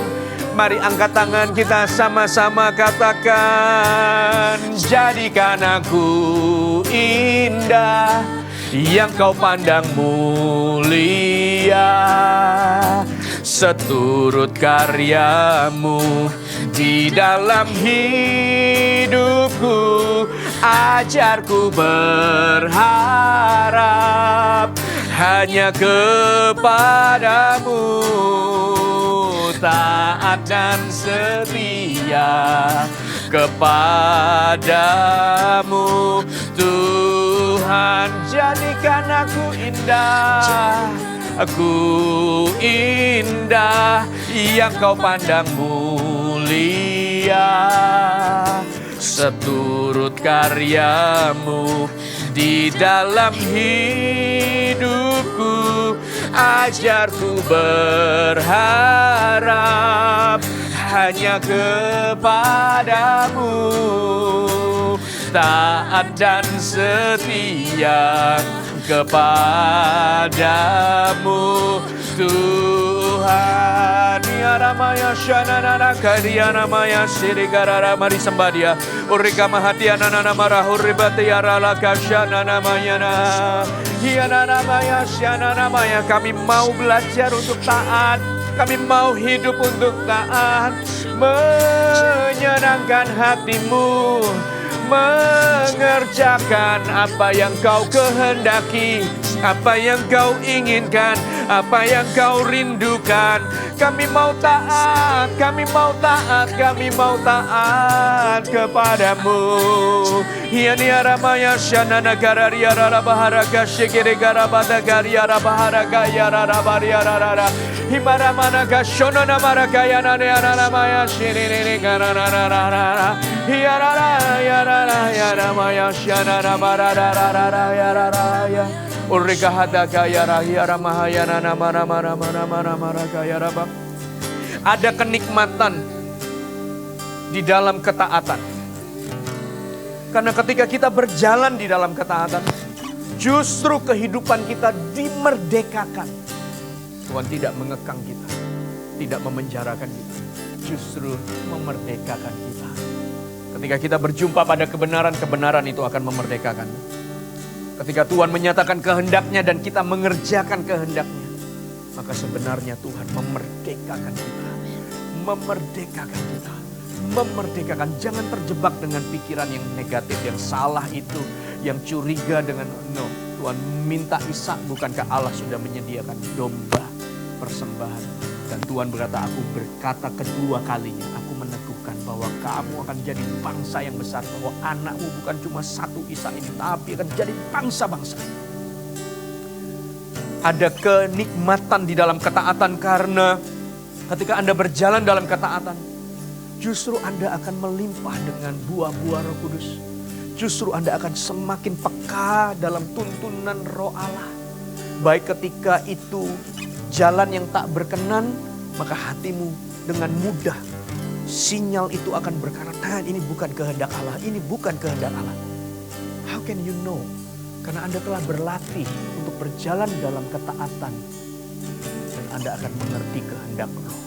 Mari angkat tangan kita sama-sama katakan, jadikan aku indah yang Kau pandang mulia, seturut karya-Mu di dalam hidupku. Ajarku berharap hanya kepadamu, taat dan setia kepadamu, Tuhan. Jadikan aku indah, aku indah yang Kau pandang mulia, seturut karya-Mu di dalam hidupku. Ajarku berharap hanya kepadamu, taat dan setia kepadamu, Tuhan. Ya Ramaya Shanana Kadiana Maya Sirigarara, mari sembah Dia. Urika Mahatiana Namara Huribati Arala Kashanana Mayana. Hiana Maya Shanana Maya. Kami mau belajar untuk taat. Kami mau hidup untuk taat, menyenangkan hati-Mu, mengerjakan apa yang Kau kehendaki. apa yang kau inginkan, apa yang kau rindukan. Kami mau taat, kami mau taat, kami mau taat kepadamu. Yani aramaya shanana gararia rabaharaga shekere garabada garia rabaharaga yara rabaria rara. Himaramana gashonana marakaya nane aramaya shenene gararara. Yarara yarara yaramaya shanana bararara yarara. Urika hadaka yara yara mahayana namara mara mara mara mara kaya raba. Ada kenikmatan di dalam ketaatan. Karena ketika kita berjalan di dalam ketaatan, justru kehidupan kita dimerdekakan. Tuhan tidak mengekang kita, tidak memenjarakan kita, justru memerdekakan kita. Ketika kita berjumpa pada kebenaran, kebenaran itu akan memerdekakan. Ketika Tuhan menyatakan kehendaknya dan kita mengerjakan kehendaknya, maka sebenarnya Tuhan memerdekakan kita. Memerdekakan kita. Memerdekakan. Jangan terjebak dengan pikiran yang negatif, yang salah itu, yang curiga dengan no. Tuhan minta Ishak, bukankah Allah sudah menyediakan domba persembahan? Dan Tuhan berkata, aku berkata kedua kalinya, aku meneguhkan bahwa kamu akan jadi bangsa yang besar. Bahwa anakmu bukan cuma satu Ishak ini, tapi akan jadi bangsa-bangsa. Ada kenikmatan di dalam ketaatan karena ketika Anda berjalan dalam ketaatan, justru Anda akan melimpah dengan buah-buah Roh Kudus. Justru Anda akan semakin peka dalam tuntunan Roh Allah. Baik ketika itu jalan yang tak berkenan, maka hatimu dengan mudah sinyal itu akan berkata, ini bukan kehendak Allah, ini bukan kehendak Allah. How can you know? Karena Anda telah berlatih untuk berjalan dalam ketaatan. Dan Anda akan mengerti kehendak Roh,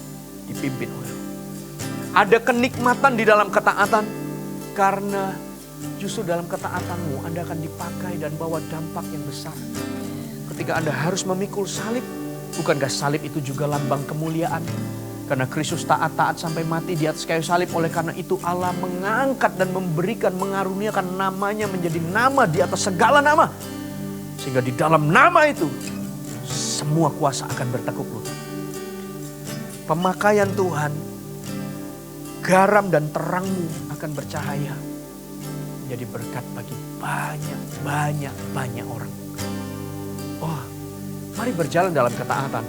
dipimpin oleh Roh. Ada kenikmatan di dalam ketaatan karena justru dalam ketaatanmu Anda akan dipakai dan bawa dampak yang besar. Ketika Anda harus memikul salib, bukankah salib itu juga lambang kemuliaan? Karena Kristus taat-taat sampai mati di atas kayu salib. Oleh karena itu Allah mengangkat dan memberikan, mengaruniakan namanya menjadi nama di atas segala nama. Sehingga di dalam nama itu semua kuasa akan bertekuk lutut. Pemakaian Tuhan, garam dan terangmu akan bercahaya. Menjadi berkat bagi banyak orang. Oh, mari berjalan dalam ketaatan.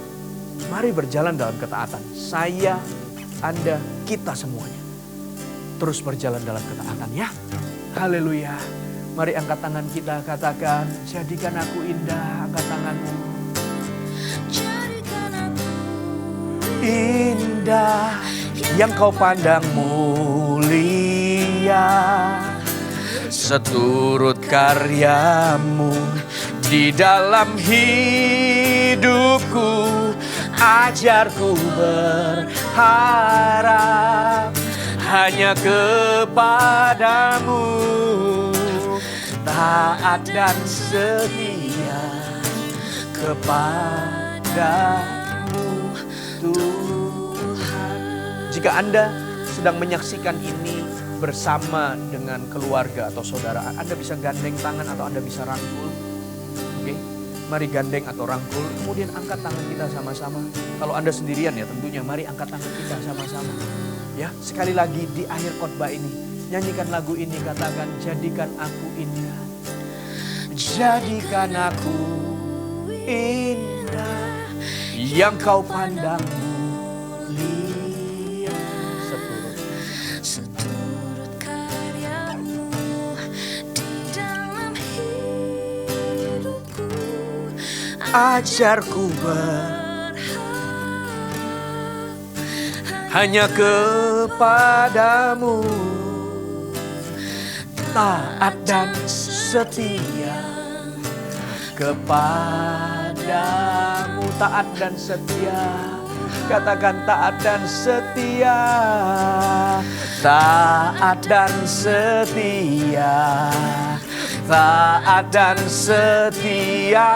Mari berjalan dalam ketaatan. Saya, Anda, kita semuanya. Terus berjalan dalam ketaatan ya. Haleluya. Mari angkat tangan kita, katakan, jadikan aku indah. Angkat tanganmu. Jadikan aku Indah yang kau pandang mulia, seturut karyamu di dalam hidupku. Ajarku berharap hanya kepadamu, taat dan setia kepadamu Tuhan. Jika Anda sedang menyaksikan ini bersama dengan keluarga atau saudara, Anda bisa gandeng tangan atau Anda bisa rangkul. Oke? Mari gandeng atau rangkul, kemudian angkat tangan kita sama-sama. Kalau Anda sendirian ya tentunya, mari angkat tangan kita sama-sama. Ya, sekali lagi di akhir khotbah ini, nyanyikan lagu ini, katakan, jadikan aku indah. Jadikan aku indah, yang kau pandang mulia, seturut karyamu di dalam hidupku. ajarku hanya kepadamu, taat dan setia kepadamu, taat dan setia. Katakan taat dan setia, taat dan setia, taat dan setia,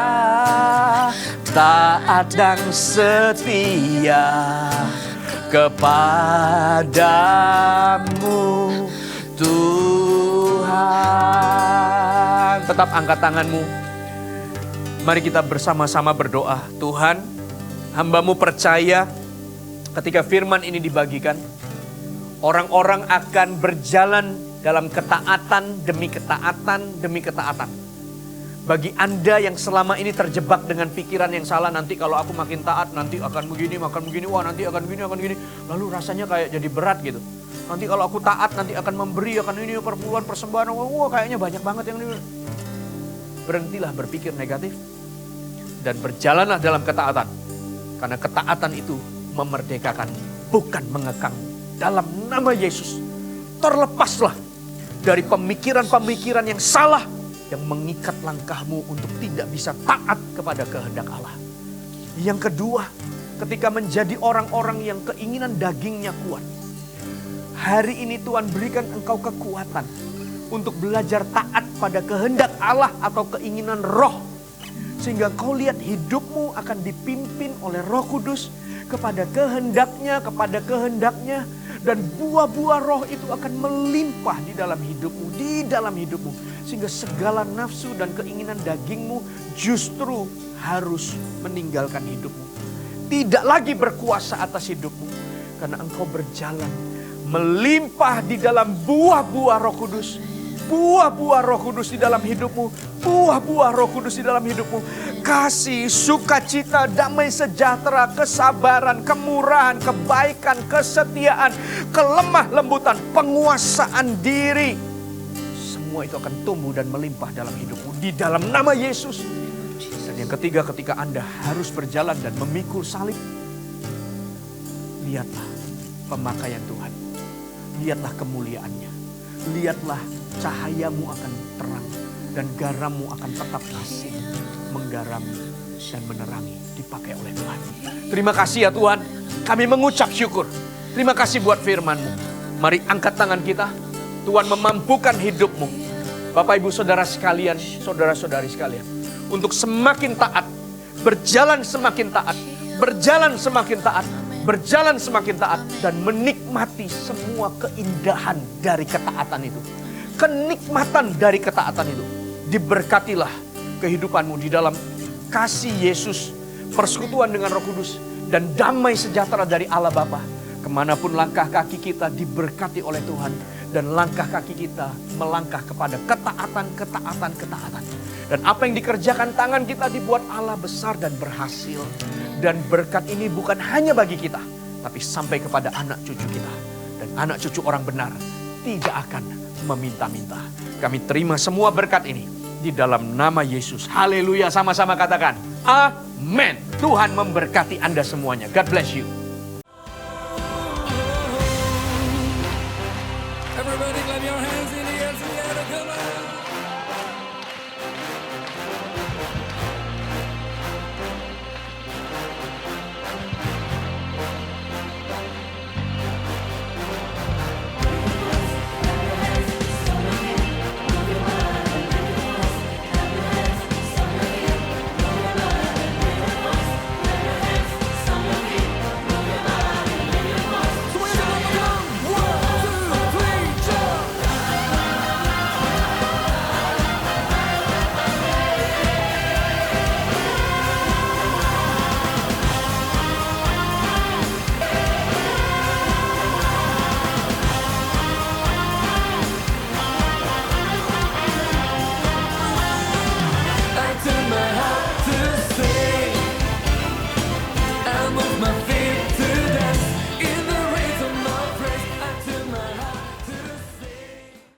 taat dan setia kepadamu Tuhan. Tetap angkat tanganmu. Mari kita bersama-sama berdoa. Tuhan, hamba-Mu percaya ketika firman ini dibagikan, orang-orang akan berjalan dalam ketaatan demi ketaatan demi ketaatan. Bagi Anda yang selama ini terjebak dengan pikiran yang salah, nanti kalau aku makin taat, nanti akan begini, wah nanti akan begini. Lalu rasanya kayak jadi berat gitu. Nanti kalau aku taat, nanti akan memberi, akan ini perpuluhan, persembahan, wah kayaknya banyak banget yang ini. Berhentilah berpikir negatif dan berjalanlah dalam ketaatan. Karena ketaatan itu memerdekakan, bukan mengekang. Dalam nama Yesus, terlepaslah dari pemikiran-pemikiran yang salah yang mengikat langkahmu untuk tidak bisa taat kepada kehendak Allah. Yang kedua, ketika menjadi orang-orang yang keinginan dagingnya kuat, hari ini Tuhan berikan engkau kekuatan untuk belajar taat pada kehendak Allah atau keinginan roh. Sehingga kau lihat hidupmu akan dipimpin oleh Roh Kudus kepada kehendaknya. Dan buah-buah roh itu akan melimpah di dalam hidupmu. Sehingga segala nafsu dan keinginan dagingmu justru harus meninggalkan hidupmu. Tidak lagi berkuasa atas hidupmu. Karena engkau berjalan melimpah di dalam buah-buah Roh Kudus. Buah-buah Roh Kudus di dalam hidupmu. Buah-buah Roh Kudus di dalam hidupmu. Kasih, sukacita, damai sejahtera, kesabaran, kemurahan, kebaikan, kesetiaan, kelemah lembutan, penguasaan diri. Semua itu akan tumbuh dan melimpah dalam hidupmu. Di dalam nama Yesus. Dan yang ketiga, ketika Anda harus berjalan dan memikul salib, lihatlah pemakaian Tuhan. Lihatlah kemuliaannya. Lihatlah cahayamu akan terang dan garammu akan tetap asin, menggarami dan menerangi, dipakai oleh Tuhan. Terima kasih ya Tuhan, kami mengucap syukur. Terima kasih buat firman-Mu. Mari angkat tangan kita, Tuhan memampukan hidupmu, Bapak Ibu Saudara sekalian, saudara-saudari sekalian, untuk semakin taat, berjalan semakin taat, berjalan semakin taat, berjalan semakin taat, dan menikmati semua keindahan dari ketaatan itu. Kenikmatan dari ketaatan itu. Diberkatilah kehidupanmu di dalam kasih Yesus, persekutuan dengan Roh Kudus, dan damai sejahtera dari Allah Bapa. Kemanapun langkah kaki kita diberkati oleh Tuhan, dan langkah kaki kita melangkah kepada ketaatan. Dan apa yang dikerjakan tangan kita dibuat Allah besar dan berhasil. Dan berkat ini bukan hanya bagi kita, tapi sampai kepada anak cucu kita. Dan anak cucu orang benar tidak akan meminta-minta. Kami terima semua berkat ini di dalam nama Yesus. Haleluya, sama-sama katakan amin. Tuhan memberkati Anda semuanya. God bless you.